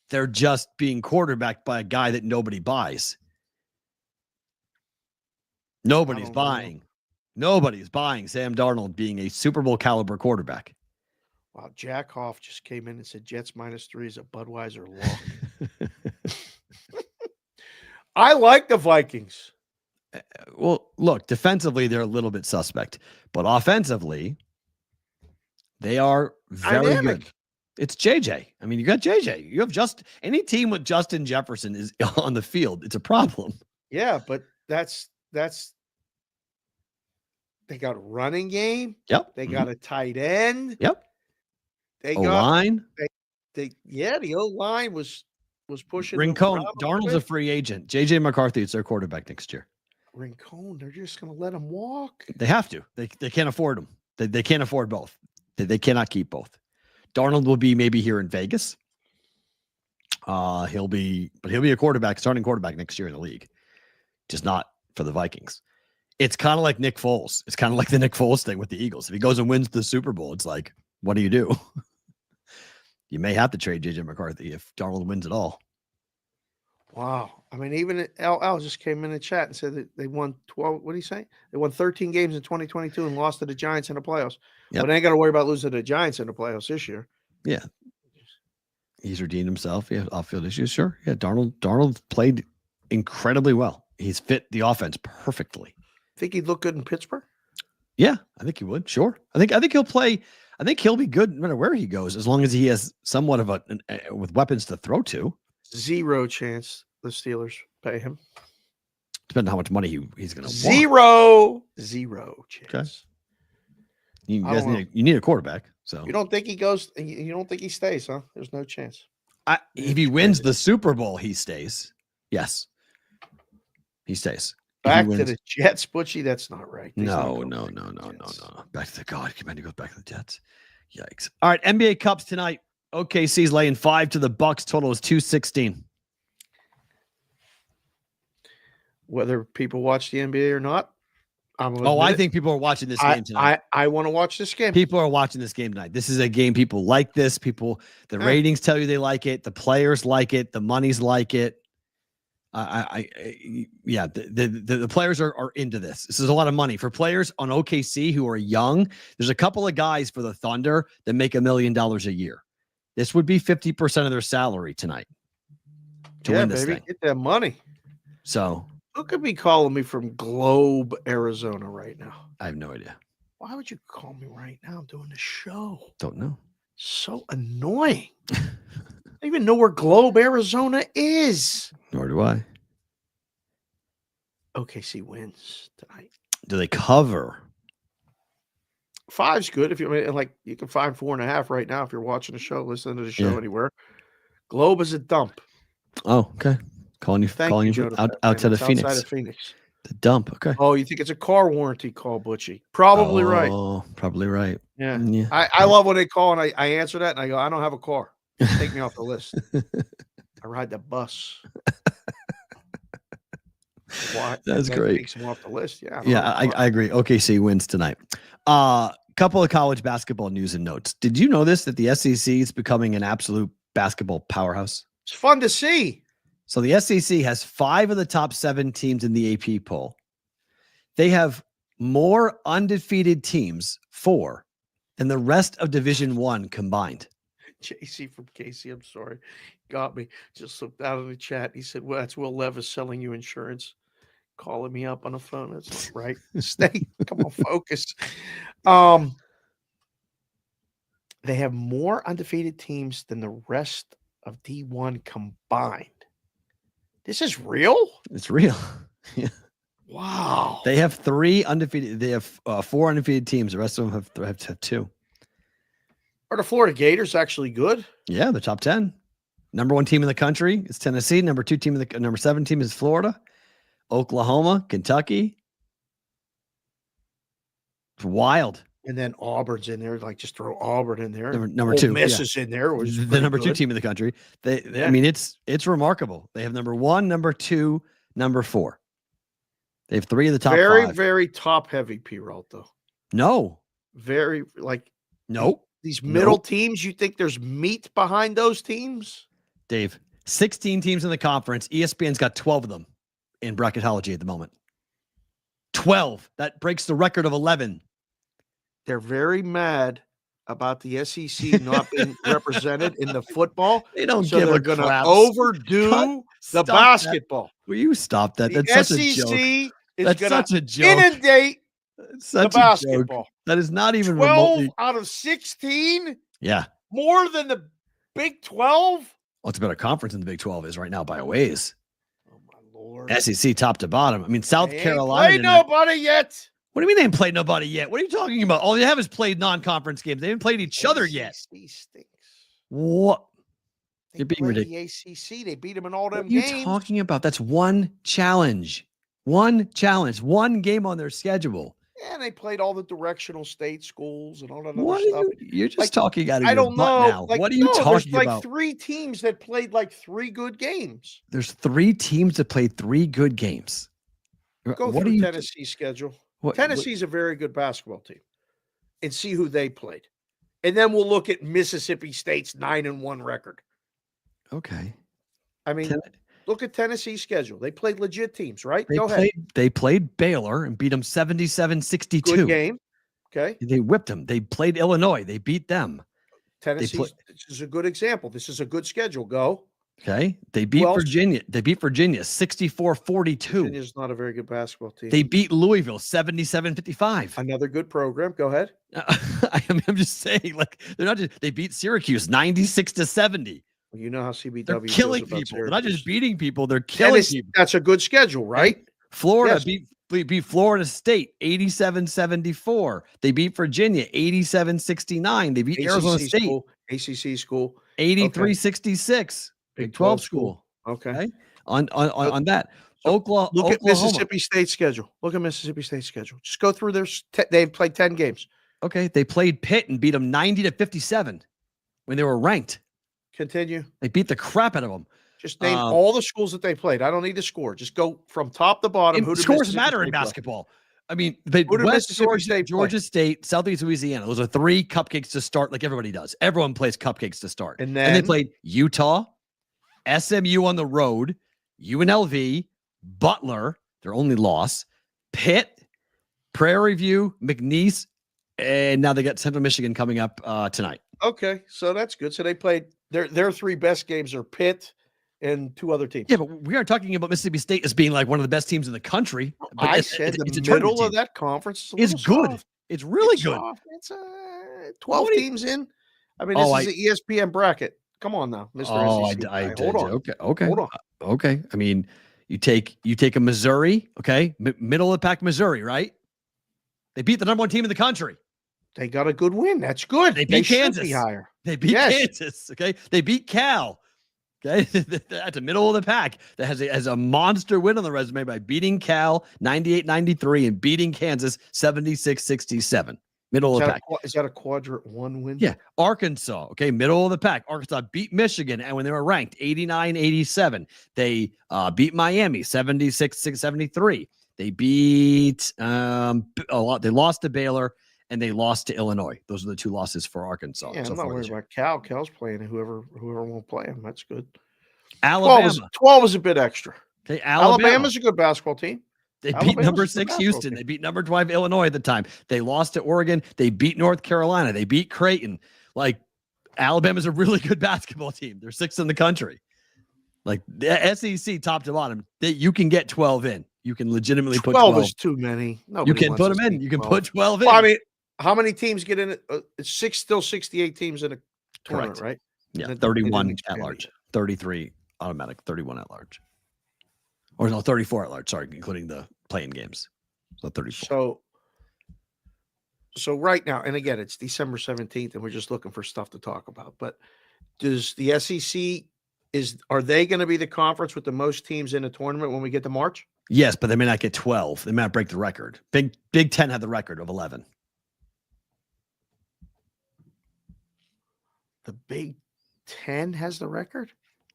They're just being quarterbacked by a guy that nobody buys. Nobody's don't know. buying. Nobody's buying Sam Darnold being a Super Bowl caliber quarterback. Wow, Jack Hoff just came in and said Jets -3 is a Budweiser lock. I like the Vikings. Well, look, defensively, they're a little bit suspect, but offensively, they are very Dynamic. good. It's JJ. I mean, you got JJ. You have any team with Justin Jefferson is on the field. It's a problem. Yeah, but that's they got a running game. Yep. They got a tight end. Yep. They O got line. the O line was pushing. Rincon. Darnold's a free agent. JJ McCarthy is their quarterback next year. Rincon. They're just going to let him walk. They have to. They can't afford them. They can't afford both. They cannot keep both. Darnold will be maybe here in Vegas. He'll be a starting quarterback next year in the league. Just not for the Vikings. It's kind of like Nick Foles. It's kind of like the Nick Foles thing with the Eagles. If he goes and wins the Super Bowl, it's like, what do? You may have to trade JJ McCarthy if Darnold wins it all. Wow. I mean, even LL just came in the chat and said that they won 12. What did he say? They won 13 games in 2022 and lost to the Giants in the playoffs. Yep. But they ain't got to worry about losing to the Giants in the playoffs this year. Yeah. He's redeemed himself. Yeah. Off-field issues. Sure. Yeah. Darnold played incredibly well. He's fit the offense perfectly. Think he'd look good in Pittsburgh? Yeah, I think he would. Sure. I think he'll play. I think he'll be good no matter where he goes, as long as he has somewhat of with weapons to throw to. 0 chance the Steelers pay him. Depending on how much money he's going to want. 0 chance. Okay. You guys need a quarterback. So you don't think he goes? You don't think he stays? Huh? There's no chance. If he wins the Super Bowl, he stays. Yes, he stays. Back to the Jets, Butchie. That's not right. No. Back to the God. He goes back to the Jets. Yikes. All right, NBA Cups tonight. OKC's laying 5 to the Bucks. Total is 216. Whether people watch the NBA or not, I think people are watching this game tonight. I want to watch this game. People are watching this game tonight. This is a game people like. The ratings tell you they like it. The players like it. The money's like it. The players are into this. This is a lot of money for players on OKC who are young. There's a couple of guys for the Thunder that make $1 million a year. This would be 50% of their salary tonight to win this thing. Get that money. So who could be calling me from Globe, Arizona right now? I have no idea. Why would you call me right now? I'm doing the show. Don't know. So annoying. I don't even know where Globe, Arizona is. Nor do I. OKC wins tonight. Do they cover? 5's good. If you you can find 4.5 right now if you're watching the show, listening to the show anywhere. Globe is a dump. Oh, okay. Calling you outside of Phoenix. Outside of Phoenix. The dump. Okay. Oh, you think it's a car warranty call, Butchie? Probably right. Oh, probably right. Yeah. Yeah. I love when they call and I answer that and I go, I don't have a car. Take me off the list. I ride the bus. Why? That's great. Takes him off the list. Yeah. I agree. OKC wins tonight. Couple of college basketball news and notes. Did you know this, that the SEC is becoming an absolute basketball powerhouse? It's fun to see. So the SEC has 5 of the top 7 teams in the AP poll. They have more undefeated teams, 4, than the rest of Division I combined. JC from Casey, I'm sorry. Got me. Just looked out of the chat. He said, well, that's Will Levis selling you insurance. Calling me up on the phone. That's not right. Come on, focus. They have more undefeated teams than the rest of D1 combined. This is real? It's real. Yeah. Wow. They have 3 undefeated. They have 4 undefeated teams. The rest of them have 2. Are the Florida Gators actually good? Yeah, the top 10. Number 1 team in the country is Tennessee. Number 7 team is Florida. Oklahoma, Kentucky. It's wild. And then Auburn's in there. Like, just throw Auburn in there. Number 2. Miss is in there. The number 2 team in the country. I mean, it's remarkable. They have number 1, number 2, number 4. They have 3 of the top 5. Very top heavy, P-Roll, though. No. Very, nope. These middle teams, you think there's meat behind those teams? Dave, 16 teams in the conference. ESPN's got 12 of them in bracketology at the moment. 12. That breaks the record of 11. They're very mad about the SEC not being represented in the football. They don't So give they're a going to crap. overdo the Stop basketball. Will you stop that? The That's such a SEC joke. is That's going such to a joke. inundate It's the such a joke. basketball. That is not even 12 remotely. out of 16? Yeah. More than the Big 12? Well, it's a better conference than the Big 12 is right now by a ways. Oh, my Lord. SEC top to bottom. I mean, South They ain't Carolina. played nobody yet. What do you mean they ain't played nobody yet? What are you talking about? All they have is played non-conference games. They haven't played each other yet. SEC stinks. What? They You're being played ridiculous. the ACC. They beat them in all them What are you games. talking about? That's one challenge. One challenge. One game on their schedule. And they played all the directional state schools and all that What other are stuff. you're just Like, talking out of I your don't butt know. now. Like, What are you no, talking there's like about? 3 teams that played like 3 good games. There's 3 teams that played 3 good games. Go What are through you? Tennessee's schedule. What- Tennessee's a very good basketball team, and see who they played, and then we'll look at Mississippi State's 9-1 record. Okay. I mean, Ten- look at Tennessee's schedule. They played legit teams, right? They Go ahead. played. They played Baylor and beat them 77-62. Good game. Okay. They whipped them. They played Illinois. They beat them. Tennessee. This is a good example. This is a good schedule. Go. Okay. They beat Who else? Virginia. They beat Virginia 64-42. Virginia's not a very good basketball team. They beat Louisville 77-55. Another good program. Go ahead. I'm just saying, like, they're not just, they beat Syracuse 96-70. Well, you know how CBW They're feels killing about people. They're not just Syracuse. beating people, they're killing Tennessee, people. that's a good schedule, right? Florida Yes. beat Florida State 87-74. They beat Virginia 87-69. They beat Arizona State school, ACC school, 83-66. Big 12 school. Okay. Okay. On that. Oklahoma. Look at Mississippi State schedule. Look at Mississippi State schedule. Just go through their. They've played 10 games. Okay. They played Pitt and beat them 90-57 when they were ranked. Continue. They beat the crap out of them. Just name all the schools that they played. I don't need the score. Just go from top to bottom. Who did Scores Mississippi matter in State play? basketball. I mean, they Who did West Mississippi Georgia, State play? Georgia State, Southeast Louisiana. Those are 3 cupcakes to start, like everybody does. Everyone plays cupcakes to start. And they then played Utah, SMU on the road, UNLV, Butler, their only loss, Pitt, Prairie View, McNeese, and now they got Central Michigan coming up tonight. okay, so that's good. So they played their 3 best games are Pitt and 2 other teams. Yeah, but we aren't talking about Mississippi State as being like one of the best teams in the country. But I it's said a the tournament middle team. of that conference It's a little good. soft. It's really It's good. soft. It's 12 What do you- teams in. I mean, Oh, this is the ESPN bracket. Come on now, Mr. Oh, SEC I guy. Hold on. Okay. Hold on. Okay. I mean, you take a Missouri, okay, middle of the pack Missouri, right? They beat the number 1 team in the country. They got a good win. That's good. They beat should Kansas. be higher. They beat Yes. Kansas, okay? They beat Cal. Okay, at the middle of the pack that has a monster win on the resume by beating Cal 98-93 and beating Kansas 76-67. Middle of the pack. Is that a quadrant 1 win? Yeah. Arkansas, okay, middle of the pack. Arkansas beat Michigan, and when they were ranked 89-87, they beat Miami 76-73. They beat a lot. They lost to Baylor and they lost to Illinois. Those are the 2 losses for Arkansas. Yeah, so I'm not far worried this year. about Cal. Cal's playing whoever won't play him. That's good. 12 Alabama. 12 is a bit extra. Okay, Alabama's a good basketball team. They beat Alabama's number a good 6 basketball Houston. team. They beat number 12 Illinois at the time. They lost to Oregon. They beat North Carolina. They beat Creighton. Like, Alabama's a really good basketball team. They're 6th in the country. Like, the SEC top to bottom, you can get 12 in. You can legitimately put 12. is too many. You Nobody can wants put to them in. see You can 12. put 12 in. Well, I mean, how many teams get in it? It's still 68 teams in a tournament, Correct. right? Yeah, They 31 didn't at expand large, it. 33 automatic, 31 at large. Or no, 34 at large, sorry, including the playing games. So 34. So right now, and again, it's December 17th, and we're just looking for stuff to talk about. But does the SEC are they going to be the conference with the most teams in a tournament when we get to March? Yes, but they may not get 12. They may not break the record. Big 10 had the record of 11. The Big 10 has the record?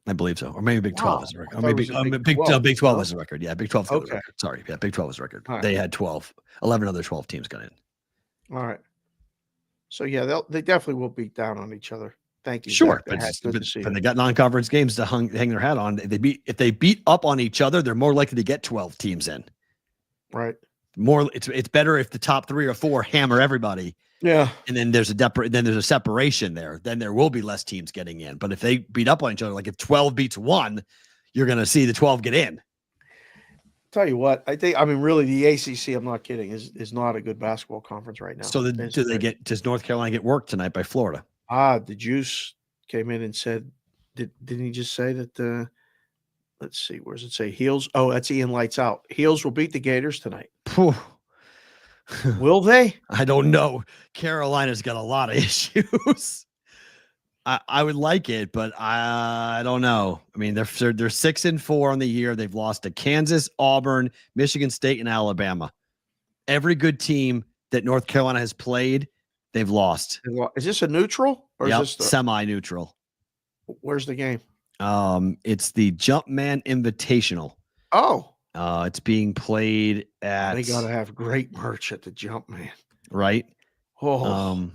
I believe so. Or maybe Big 12 Wow. is the record. I Or thought it maybe was a Big 12. Big 12 was the record. Yeah, Big 12 got the Okay. record. Sorry. Yeah, Big 12 was the record. All right. They had 12. 11 other 12 teams got in. All right. So yeah, they definitely will beat down on each other. Thank you. Sure, Zach. That's good to see. but they got non-conference games to hang their hat on. If they beat up on each other, they're more likely to get 12 teams in. Right. It's better if the top 3 or 4 hammer everybody. Yeah. And then there's a separation there. Then there will be less teams getting in. But if they beat up on each other, like if 12 beats 1, you're going to see the 12 get in. Tell you what, really the ACC, I'm not kidding, is not a good basketball conference right now. So does North Carolina get worked tonight by Florida? The Juice came in and said, didn't he just say that, let's see, where does it say? Heels. Oh, that's Ian Lights Out. Heels will beat the Gators tonight. Will they? I don't know. Carolina's got a lot of issues. I would like it, but I don't know. I mean, they're 6-4 on the year. They've lost to Kansas, Auburn, Michigan State, and Alabama. Every good team that North Carolina has played, they've lost. Is this a neutral or is this semi-neutral? Where's the game? It's the Jumpman Invitational. Oh. It's being played at. They gotta have great merch at the Jumpman, right? Oh.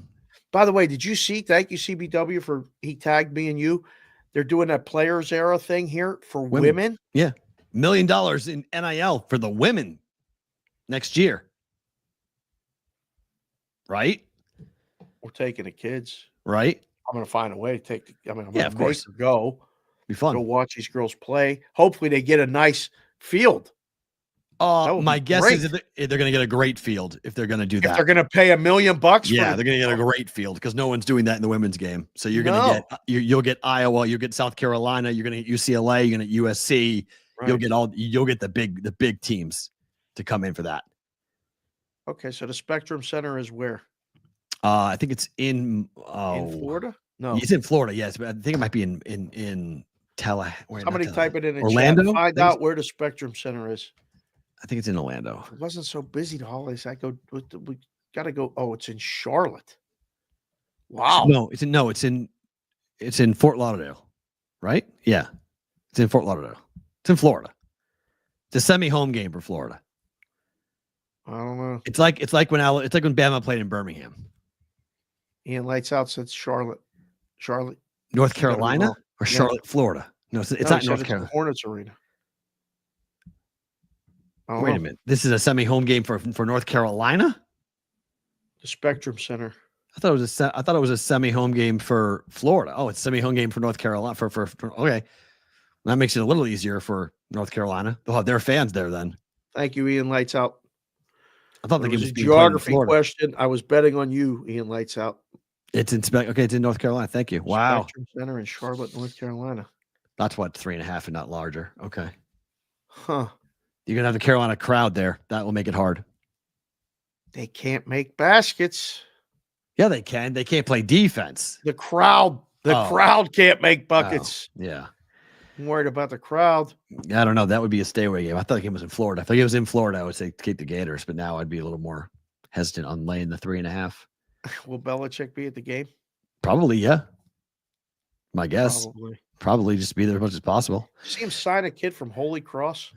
By the way, did you see? Thank you, CBW, for he tagged me and you. They're doing that Players Era thing here for women. Yeah, $1 million in NIL for the women next year. Right? We're taking the kids. Right? I'm going to find a way to take. I'm going of course. to go. Be fun. Go watch these girls play. Hopefully, they get a nice field. My guess is that they're going to get a great field if they're going to do that. If they're going to pay $1 million. Yeah, they're going to get a great field because no one's doing that in the women's game. So you're going to get you'll get Iowa, you'll get South Carolina, you're going to get UCLA, you're going to get USC. Right. You'll get the big teams to come in for that. Okay, so the Spectrum Center is where? I think it's in Florida. No, it's in Florida. Yes, but I think it might be in Tallahassee. Somebody type it in Orlando. Chat. Find out where the Spectrum Center is. I think it's in Orlando. It wasn't so busy the holidays. We got to go. Oh, it's in Charlotte. Wow. No, it's in Fort Lauderdale, right? Yeah, it's in Fort Lauderdale. It's in Florida. It's a semi-home game for Florida. I don't know. It's like when Bama played in Birmingham. Ian Lights Out said Charlotte, North Carolina, or Charlotte, Florida. No, it's not North Carolina. Hornets Arena. Wait a minute. This is a semi-home game for North Carolina? The Spectrum Center. I thought it was a semi-home game for Florida. Oh, it's a semi-home game for North Carolina. For okay. That makes it a little easier for North Carolina. They'll have their fans there then. Thank you, Ian Lights Out. I thought the game was a geography question. I was betting on you, Ian Lights Out. It's in North Carolina. Thank you. Wow. Spectrum Center in Charlotte, North Carolina. That's what 3.5 and not larger. Okay. Huh. You're gonna have the Carolina crowd there. That will make it hard. They can't make baskets. Yeah, they can. They can't play defense. The crowd can't make buckets. Oh, yeah. I'm worried about the crowd. I don't know. That would be a stay away game. I thought the game was in Florida. If it was in Florida, I would say keep the Gators, but now I'd be a little more hesitant on laying the 3.5. Will Belichick be at the game? Probably, yeah. My guess. Probably just be there as much as possible. See him sign a kid from Holy Cross?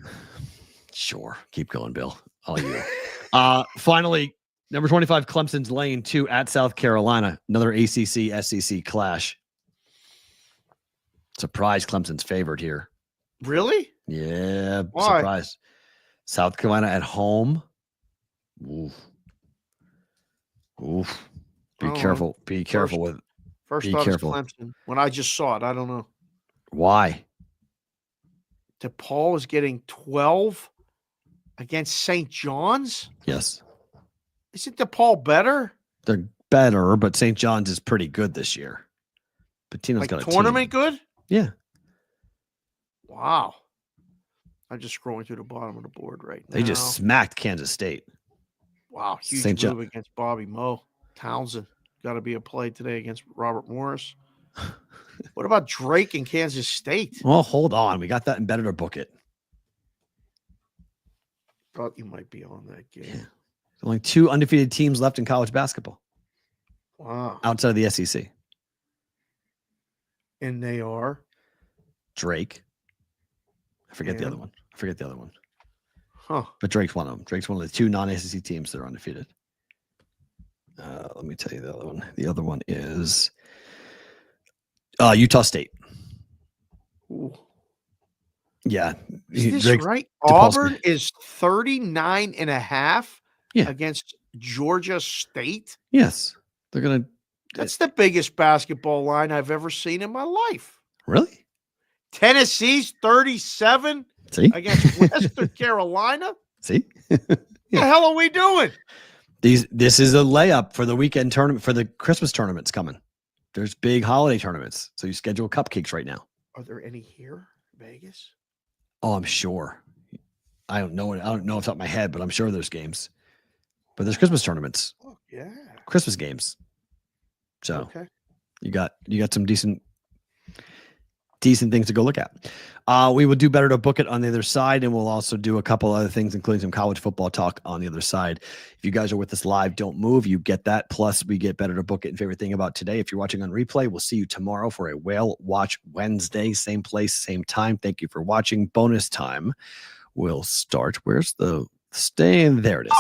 Sure. Keep going, Bill. All you. Finally, number 25, Clemson's laying 2 at South Carolina. Another ACC SEC clash. Surprise, Clemson's favored here. Really? Yeah. Why? Surprise. South Carolina at home. Oof. Be careful. Be careful with. First thought is Clemson. When I just saw it, I don't know. Why? DePaul is getting 12 against St. John's? Yes. Isn't DePaul better? They're better, but St. John's is pretty good this year. Patino's got a tournament team. Good? Yeah. Wow. I'm just scrolling through the bottom of the board right now. They just smacked Kansas State. Wow. Huge move against Bobby Moe. Townsend got to be a play today against Robert Morris. What about Drake and Kansas State? Well, hold on. We got that embedded or book it. Thought you might be on that game. Yeah. Only 2 undefeated teams left in college basketball. Wow. Outside of the SEC. And they are? Drake. I forget the other one. Huh. But Drake's one of them. Drake's one of the 2 non-SEC teams that are undefeated. Let me tell you the other one. The other one is Utah State. Ooh. Yeah. Is this right? Auburn is 39.5 Yeah. against Georgia State. Yes. They're going to. That's the biggest basketball line I've ever seen in my life. Really? Tennessee's 37 See? against Western Carolina. See? What the hell are we doing? This is a layup for the weekend tournament, for the Christmas tournaments coming. There's big holiday tournaments. So you schedule cupcakes right now. Are there any here, Vegas? Oh, I'm sure. I don't know. I don't know off the top of my head, but I'm sure there's games. But there's Christmas tournaments. Oh, yeah. Christmas games. So Okay. you got some decent things to go look at. We will do better to book it on the other side, and we'll also do a couple other things, including some college football talk on the other side. If you guys are with us live, don't move. You get that. Plus, we get better to book it and favorite thing about today. If you're watching on replay, we'll see you tomorrow for a Whale Watch Wednesday. Same place, same time. Thank you for watching. Bonus time will start. Where's the stay? There it is.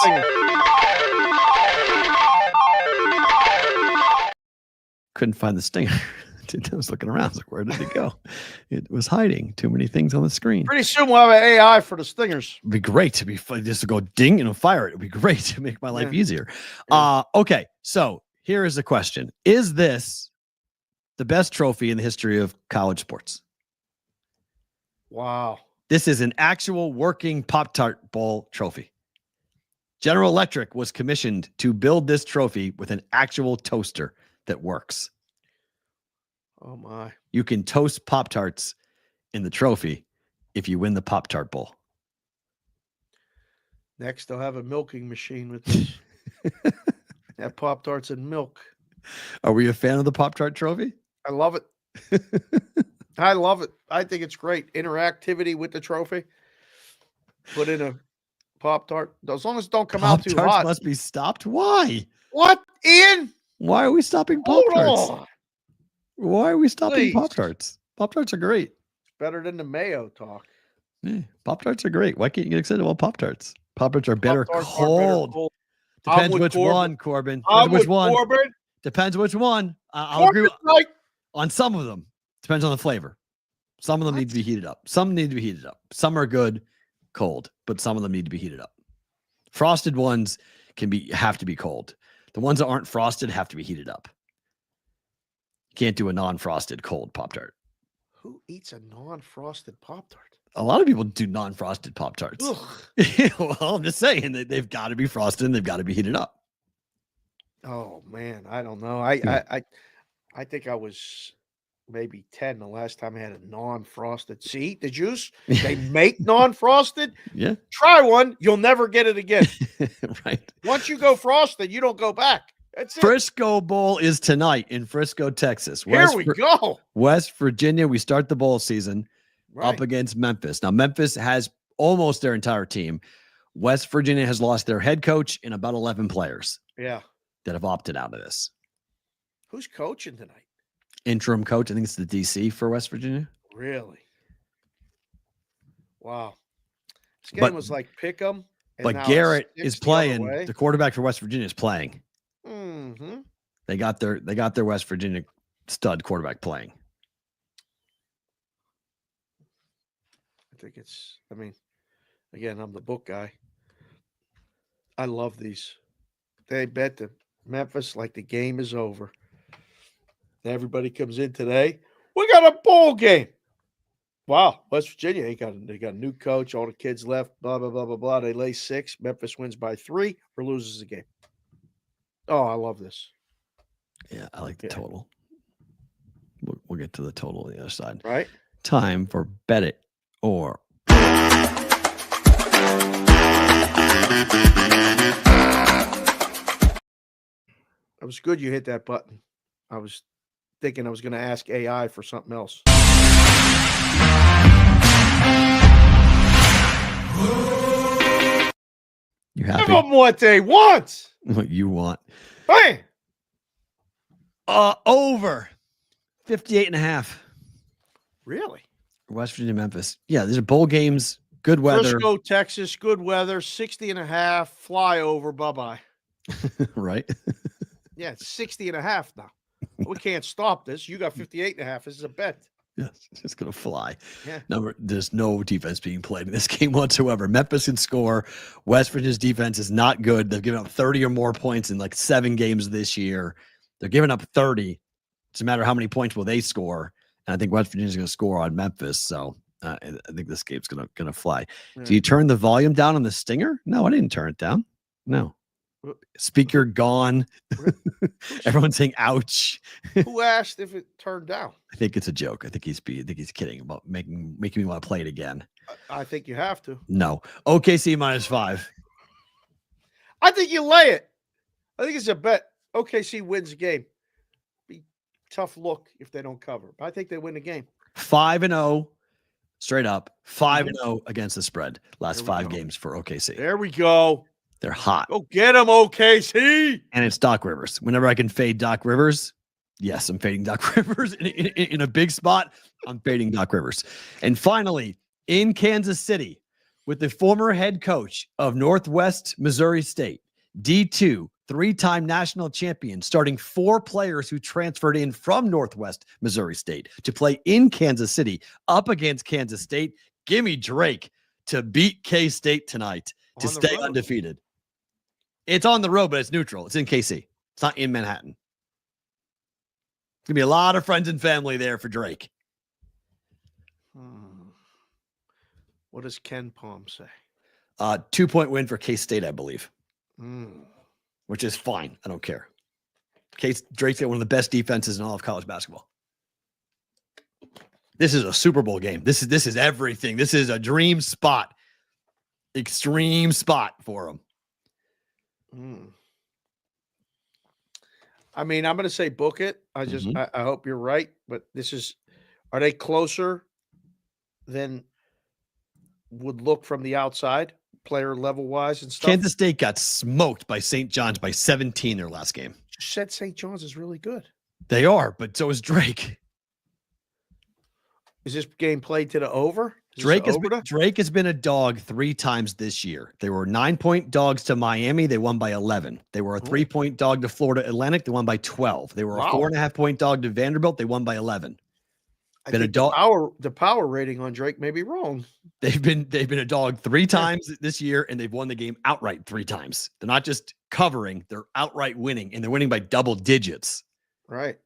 Couldn't find the stinger. I was looking around. I was like, where did it go? It was hiding. Too many things on the screen. Pretty soon we'll have an AI for the stingers. It'd be great to be fun, just to go ding and fire it. It'd be great to make my life easier. Yeah. Okay, so here is the question: is this the best trophy in the history of college sports? Wow. This is an actual working Pop-Tart Bowl trophy. General Electric was commissioned to build this trophy with an actual toaster that works. Oh my. You can toast Pop-Tarts in the trophy if you win the Pop-Tart Bowl. Next, they'll have a milking machine with this. Have Pop-Tarts and milk. Are we a fan of the Pop-Tart trophy? I love it. I love it. I think it's great. Interactivity with the trophy. Put in a Pop-Tart. As long as it don't come out too Pop-Tarts hot. must be stopped. Why? What, Ian? Why are we stopping Hold Pop-Tarts? on. Why are we stopping Please. Pop-Tarts? Pop-Tarts are great. Better than the mayo talk. Yeah, Pop-Tarts are great. Why can't you get excited about Pop-Tarts? Pop-Tarts are better Pop-Tarts are cold. better cold. Depends I'm with which Corbin. one, Corbin. I'm Depends which with one. Corbin. Depends which one. I'll agree Corbin's right. on some of them. Depends on the flavor. Some of them need to be heated up. Some need to be heated up. Some are good cold, but some of them need to be heated up. Frosted ones have to be cold. The ones that aren't frosted have to be heated up. Can't do a non-frosted cold Pop-Tart. Who eats a non-frosted Pop-Tart? A lot of people do non-frosted Pop-Tarts. Well, I'm just saying that they've got to be frosted and they've got to be heated up. Oh man, I don't know. I think I was maybe 10 the last time I had a non-frosted. See the juice? They make non-frosted. Yeah. Try one. You'll never get it again. Right. Once you go frosted, you don't go back. That's it. Frisco Bowl is tonight in Frisco, Texas. Here we go. West Virginia. We start the bowl season Right. up against Memphis. Now, Memphis has almost their entire team. West Virginia has lost their head coach and about 11 players Yeah. that have opted out of this. Who's coaching tonight? Interim coach, I think it's the DC for West Virginia. Really? Wow. This game But- was like pick 'em. But Garrett is playing. The quarterback for West Virginia is playing. Mm-hmm. They got their West Virginia stud quarterback playing. I think again, I'm the book guy. I love these. They bet to Memphis like the game is over. Everybody comes in today. We got a bowl game. Wow, West Virginia, they got a new coach. All the kids left. Blah blah blah blah blah. They lay 6. Memphis wins by 3 or loses the game. Oh, I love this. Yeah, I like the Yeah. total. We'll get to the total on the other side. Right? Time for Bet It or. It was good you hit that button. I was thinking I was going to ask AI for something else. You Give happy? them what they want. What you want? Bam! Over 58.5. Really? West Virginia, Memphis. Yeah, these are bowl games. Good weather, Frisco, Texas, good weather, 60.5, flyover, bye-bye. right? Yeah, it's 60.5 now. We can't stop this. You got 58.5. This is a bet. Yes, it's just going to fly. Yeah. There's no defense being played in this game whatsoever. Memphis can score. West Virginia's defense is not good. They've given up 30 or more points in like 7 games this year. They're giving up 30. It's a matter of how many points will they score. And I think West Virginia's going to score on Memphis. So I think this game's going to fly. Yeah. Do you turn the volume down on the Stinger? No, I didn't turn it down. No. Speaker gone. Everyone's saying ouch. Who asked if it turned down? I think it's a joke. I think he's kidding about making me want to play it again. I think you have to. No. OKC -5. I think you lay it. I think it's a bet. OKC wins the game. Be tough look if they don't cover. But I think they win the game. 5-0 straight up. 5-0 against the spread. Last 5 games for OKC. There we go. They're hot. Go get them, OKC. And it's Doc Rivers. Whenever I can fade Doc Rivers, yes, I'm fading Doc Rivers in a big spot. I'm fading Doc Rivers. And finally, in Kansas City, with the former head coach of Northwest Missouri State, D2, 3-time national champion, starting 4 players who transferred in from Northwest Missouri State to play in Kansas City up against Kansas State. Give me Drake to beat K-State tonight to stay undefeated. It's on the road, but it's neutral. It's in KC. It's not in Manhattan. It's going to be a lot of friends and family there for Drake. What does Ken Palm say? 2-point win for K-State, I believe, Mm. which is fine. I don't care. Drake's got one of the best defenses in all of college basketball. This is a Super Bowl game. This is everything. This is a dream spot. Extreme spot for him. I mean, I'm going to say book it. I hope you're right, but are they closer than would look from the outside, player level wise and stuff? Kansas State got smoked by St. John's by 17 their last game. You said St. John's is really good. They are, but so is Drake. Is this game played to the over? Drake has been a dog 3 times this year. They were 9-point dogs to Miami. They won by 11. They were a 3-point dog to Florida Atlantic. They won by 12. They were a 4.5-point dog to Vanderbilt. They won by 11. I think the power rating on Drake may be wrong. They've been a dog 3 times this year, and they've won the game outright 3 times. They're not just covering; they're outright winning, and they're winning by double digits. Right.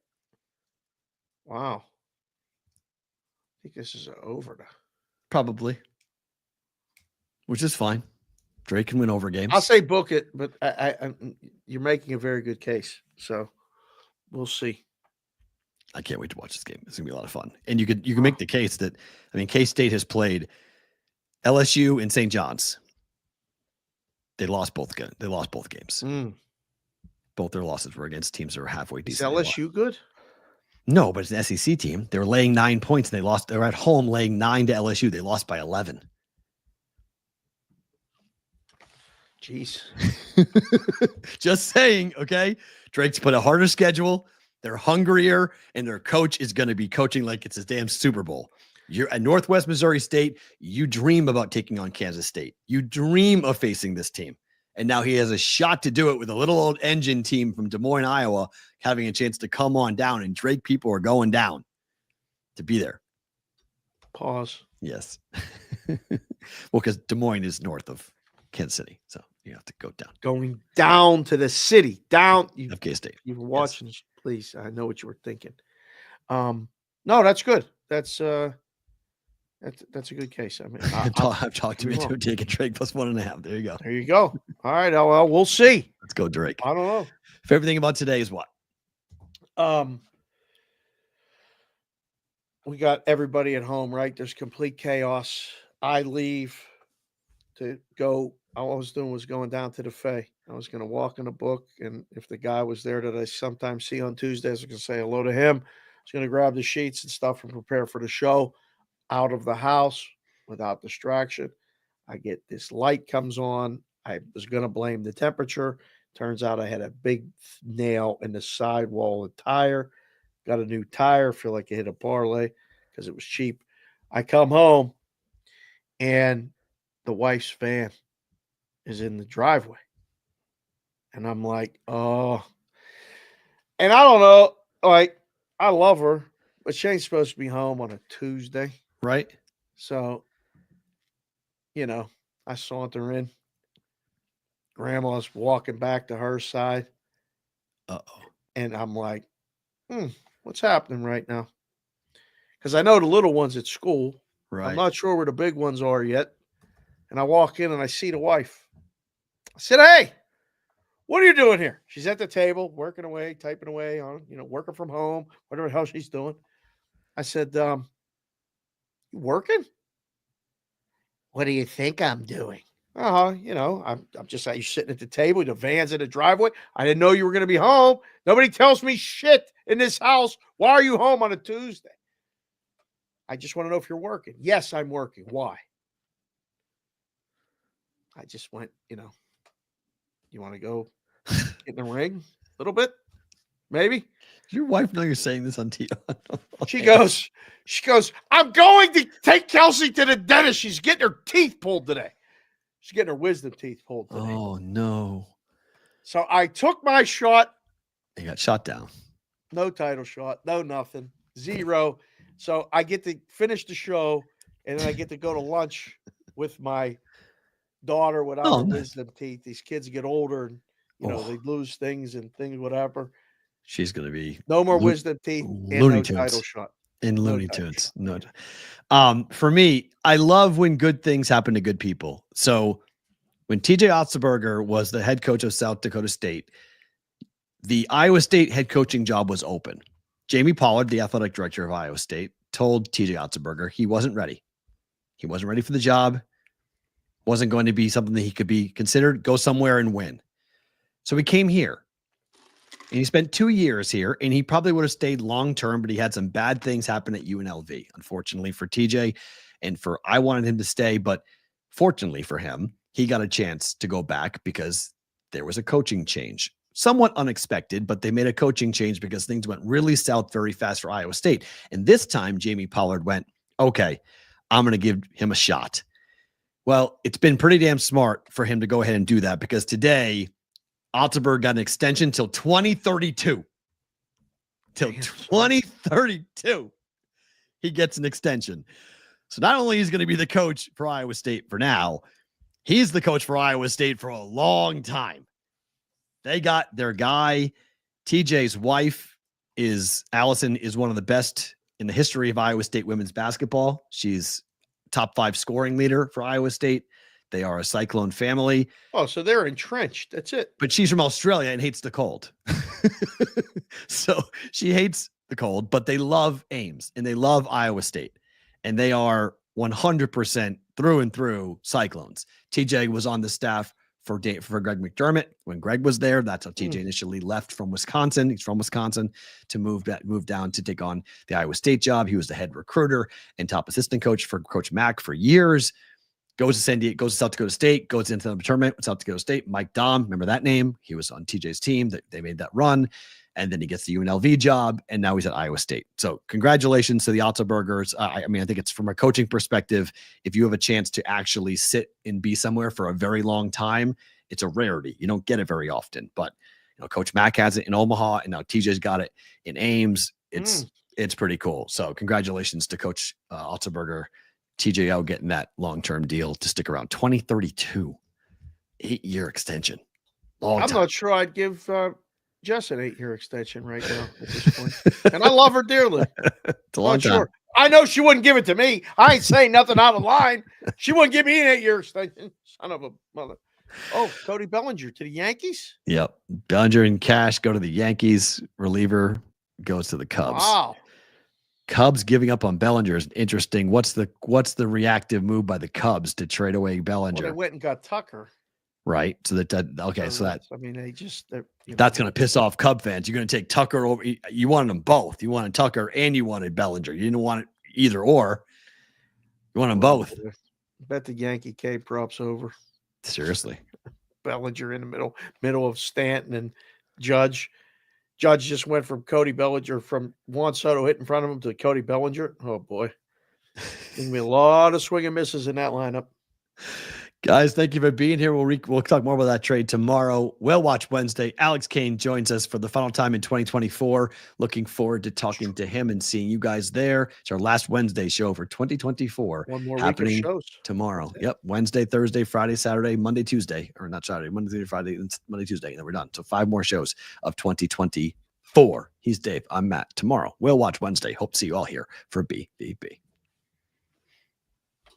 Wow. I think this is an over now. Probably, which is fine. Drake can win over games. I'll say book it, but you're making a very good case. So we'll see. I can't wait to watch this game. It's gonna be a lot of fun. And you can make the case that, I mean, K-State has played LSU and St. John's. They lost both games. Both their losses were against teams that were halfway decent. Is LSU good? No, but it's an SEC team. They were laying 9 points and they lost. They were at home laying 9 to LSU. They lost by 11. Jeez. Just saying, okay? Drake's put a harder schedule. They're hungrier, and their coach is going to be coaching like it's a damn Super Bowl. You're at Northwest Missouri State. You dream about taking on Kansas State. You dream of facing this team. And now he has a shot to do it with a little old engine team from Des Moines, Iowa, having a chance to come on down. And Drake people are going down to be there. Pause. Yes. Well, because Des Moines is north of Kansas City. So you have to go down. Going down to the city. Down. Of K-State. You were watching this. Please. I know what you were thinking. No, that's good. That's a good case. I mean, I've talked to me to taking Drake plus 1.5. There you go. There you go. All right. Well, we'll see. Let's go, Drake. I don't know. Favorite thing about today is what? We got everybody at home, right? There's complete chaos. I leave to go. All I was doing was going down to the Fay. I was going to walk in a book, and if the guy was there that I sometimes see on Tuesdays, I was going to say hello to him. I was going to grab the sheets and stuff and prepare for the show. Out of the house without distraction. I get this light comes on. I was going to blame the temperature. Turns out I had a big nail in the sidewall of the tire. Got a new tire. Feel like I hit a parlay because it was cheap. I come home and the wife's van is in the driveway. And I'm like, oh. And I don't know. Like, I love her. But Shane's supposed to be home on a Tuesday. Right? So, I saunter in. Grandma's walking back to her side. Uh-oh. And I'm like, what's happening right now? Because I know the little ones at school. Right. I'm not sure where the big ones are yet. And I walk in and I see the wife. I said, hey, what are you doing here? She's at the table, working away, typing away on, working from home, whatever the hell she's doing. I said, you working? What do you think I'm doing? I'm just you're sitting at the table, the van's in the driveway. I didn't know you were going to be home. Nobody tells me shit in this house. Why are you home on a Tuesday? I just want to know if you're working. Yes, I'm working. Why? I just went, you want to go get in the ring a little bit? Maybe. Does your wife know you're saying this on TV? She goes, I'm going to take Kelsey to the dentist. She's getting her teeth pulled today. She's getting her wisdom teeth pulled today. Oh, no. So I took my shot. He got shot down. No title shot. No nothing. 0. So I get to finish the show, and then I get to go to lunch with my daughter without her wisdom teeth. These kids get older, and they lose things and things, whatever. She's going to be no more wisdom teeth and Looney no Tunes. title shot. In Looney Tunes. No. For me, I love when good things happen to good people. So when TJ Otzelberger was the head coach of South Dakota State, the Iowa State head coaching job was open. Jamie Pollard, the athletic director of Iowa State, told TJ Otzelberger he wasn't ready. He wasn't ready for the job. Wasn't going to be something that he could be considered, go somewhere and win. So he came here. And he spent 2 years here, and he probably would have stayed long-term, but he had some bad things happen at UNLV, unfortunately for TJ. And I wanted him to stay, but fortunately for him, he got a chance to go back because there was a coaching change. Somewhat unexpected, but they made a coaching change because things went really south very fast for Iowa State. And this time, Jamie Pollard went, okay, I'm going to give him a shot. Well, it's been pretty damn smart for him to go ahead and do that because today, Otzelberger got an extension till 2032. Till 2032, he gets an extension. So not only is he going to be the coach for Iowa State for now, he's the coach for Iowa State for a long time. They got their guy. TJ's wife Allison is one of the best in the history of Iowa State women's basketball. She's top 5 scoring leader for Iowa State. They are a Cyclone family. Oh, so they're entrenched. That's it. But she's from Australia and hates the cold. So she hates the cold, but they love Ames and they love Iowa State. And they are 100% through and through Cyclones. TJ was on the staff for Greg McDermott when Greg was there. That's how TJ initially left from Wisconsin. He's from Wisconsin to move down to take on the Iowa State job. He was the head recruiter and top assistant coach for Coach Mack for years. Goes to San Diego, goes to South Dakota State, goes into the tournament with South Dakota State. Mike Dahm, remember that name? He was on TJ's team. That they made that run. And then he gets the UNLV job, and now he's at Iowa State. So congratulations to the Otzelbergers. I think it's from a coaching perspective, if you have a chance to actually sit and be somewhere for a very long time, it's a rarity. You don't get it very often. But Coach Mack has it in Omaha, and now TJ's got it in Ames. It's pretty cool. So congratulations to Coach Otzelberger, TJO getting that long-term deal to stick around. 2032, 8-year extension. I'm not sure I'd give Jess an 8-year extension right now at this point. And I love her dearly. It's a long time. Sure. I know she wouldn't give it to me. I ain't saying nothing out of line. She wouldn't give me an 8-year extension. Son of a mother. Oh, Cody Bellinger to the Yankees? Yep. Bellinger and Cash go to the Yankees. Reliever goes to the Cubs. Wow. Cubs giving up on Bellinger is interesting. What's the reactive move by the Cubs to trade away Bellinger? Well, they went and got Tucker. Right. So that's going to piss off Cub fans. You're going to take Tucker over. You wanted them both. You wanted Tucker and you wanted Bellinger. You didn't want it either or. You want them both. Bet the Yankee K props over. Seriously. Bellinger in the middle of Stanton and Judge. Judge just went from Cody Bellinger, from Juan Soto hit in front of him, to Cody Bellinger. Oh boy. There's going to be a lot of swing and misses in that lineup. Guys, thank you for being here. We'll talk more about that trade tomorrow. We'll watch Wednesday. Alex Kane joins us for the final time in 2024. Looking forward to talking to him and seeing you guys there. It's our last Wednesday show for 2024. One more happening week of shows tomorrow. Yep. Wednesday, Thursday, Friday, Saturday, Monday, Tuesday, or not Saturday, Monday, Friday, Monday, Tuesday, and then we're done. So 5 more shows of 2024. He's Dave. I'm Matt. Tomorrow, we'll watch Wednesday. Hope to see you all here for BBB.